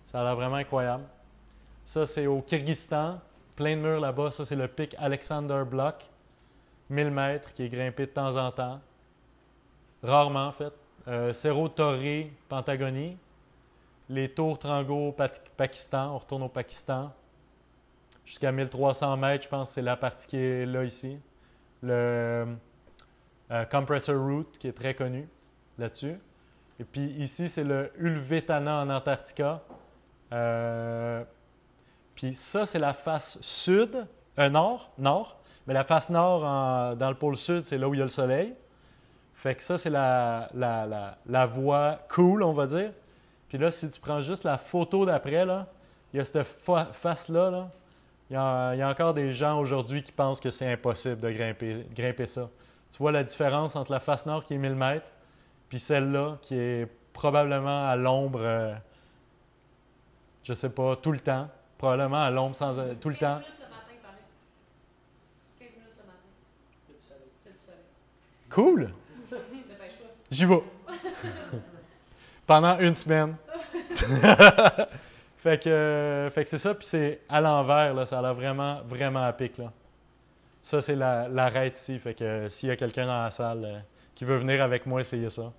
Ça a l'air vraiment incroyable. Ça, c'est au Kyrgyzstan. Plein de murs là-bas. Ça, c'est le pic Alexander Block, 1000 mètres, qui est grimpé de temps en temps. Rarement, en fait. Cerro Torre, Pentagonie. Les tours Trango, Pakistan. On retourne au Pakistan. Jusqu'à 1300 mètres, je pense que c'est la partie qui est là, ici. Le Compressor Route, qui est très connu là-dessus. Et puis ici, c'est le Ulvetana en Antarctica. Puis ça, c'est la face sud, nord. Mais la face nord, dans le pôle sud, c'est là où il y a le soleil. Fait que ça, c'est la voie cool, on va dire. Puis là, si tu prends juste la photo d'après, là, il y a cette face-là, là. Il y a encore des gens aujourd'hui qui pensent que c'est impossible de grimper ça. Tu vois la différence entre la face nord qui est 1000 mètres puis celle-là qui est probablement à l'ombre, je sais pas, tout le temps. Probablement à l'ombre tout le temps. 15 minutes le matin, il paraît. 15 minutes le matin. Il y a du soleil. C'est du soleil. Cool! Dépêche-toi. J'y vais. Pendant une semaine. Fait que c'est ça, puis c'est à l'envers, là, ça a l'air vraiment, vraiment à pic, là. Ça, c'est l'arête ici, fait que s'il y a quelqu'un dans la salle qui veut venir avec moi essayer ça.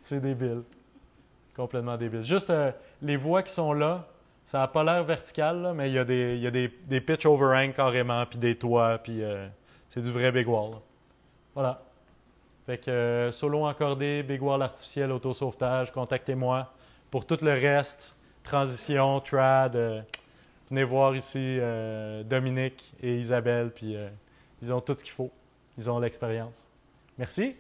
C'est débile. Complètement débile. Juste les voies qui sont là, Ça n'a pas l'air vertical, là, mais il y a des pitch overhang carrément, puis des toits, puis c'est du vrai big wall. Là. Voilà. Fait que solo encordé, big wall artificiel, auto-sauvetage, contactez-moi. Pour tout le reste, transition, trad, venez voir ici Dominique et Isabelle, puis ils ont tout ce qu'il faut. Ils ont l'expérience. Merci.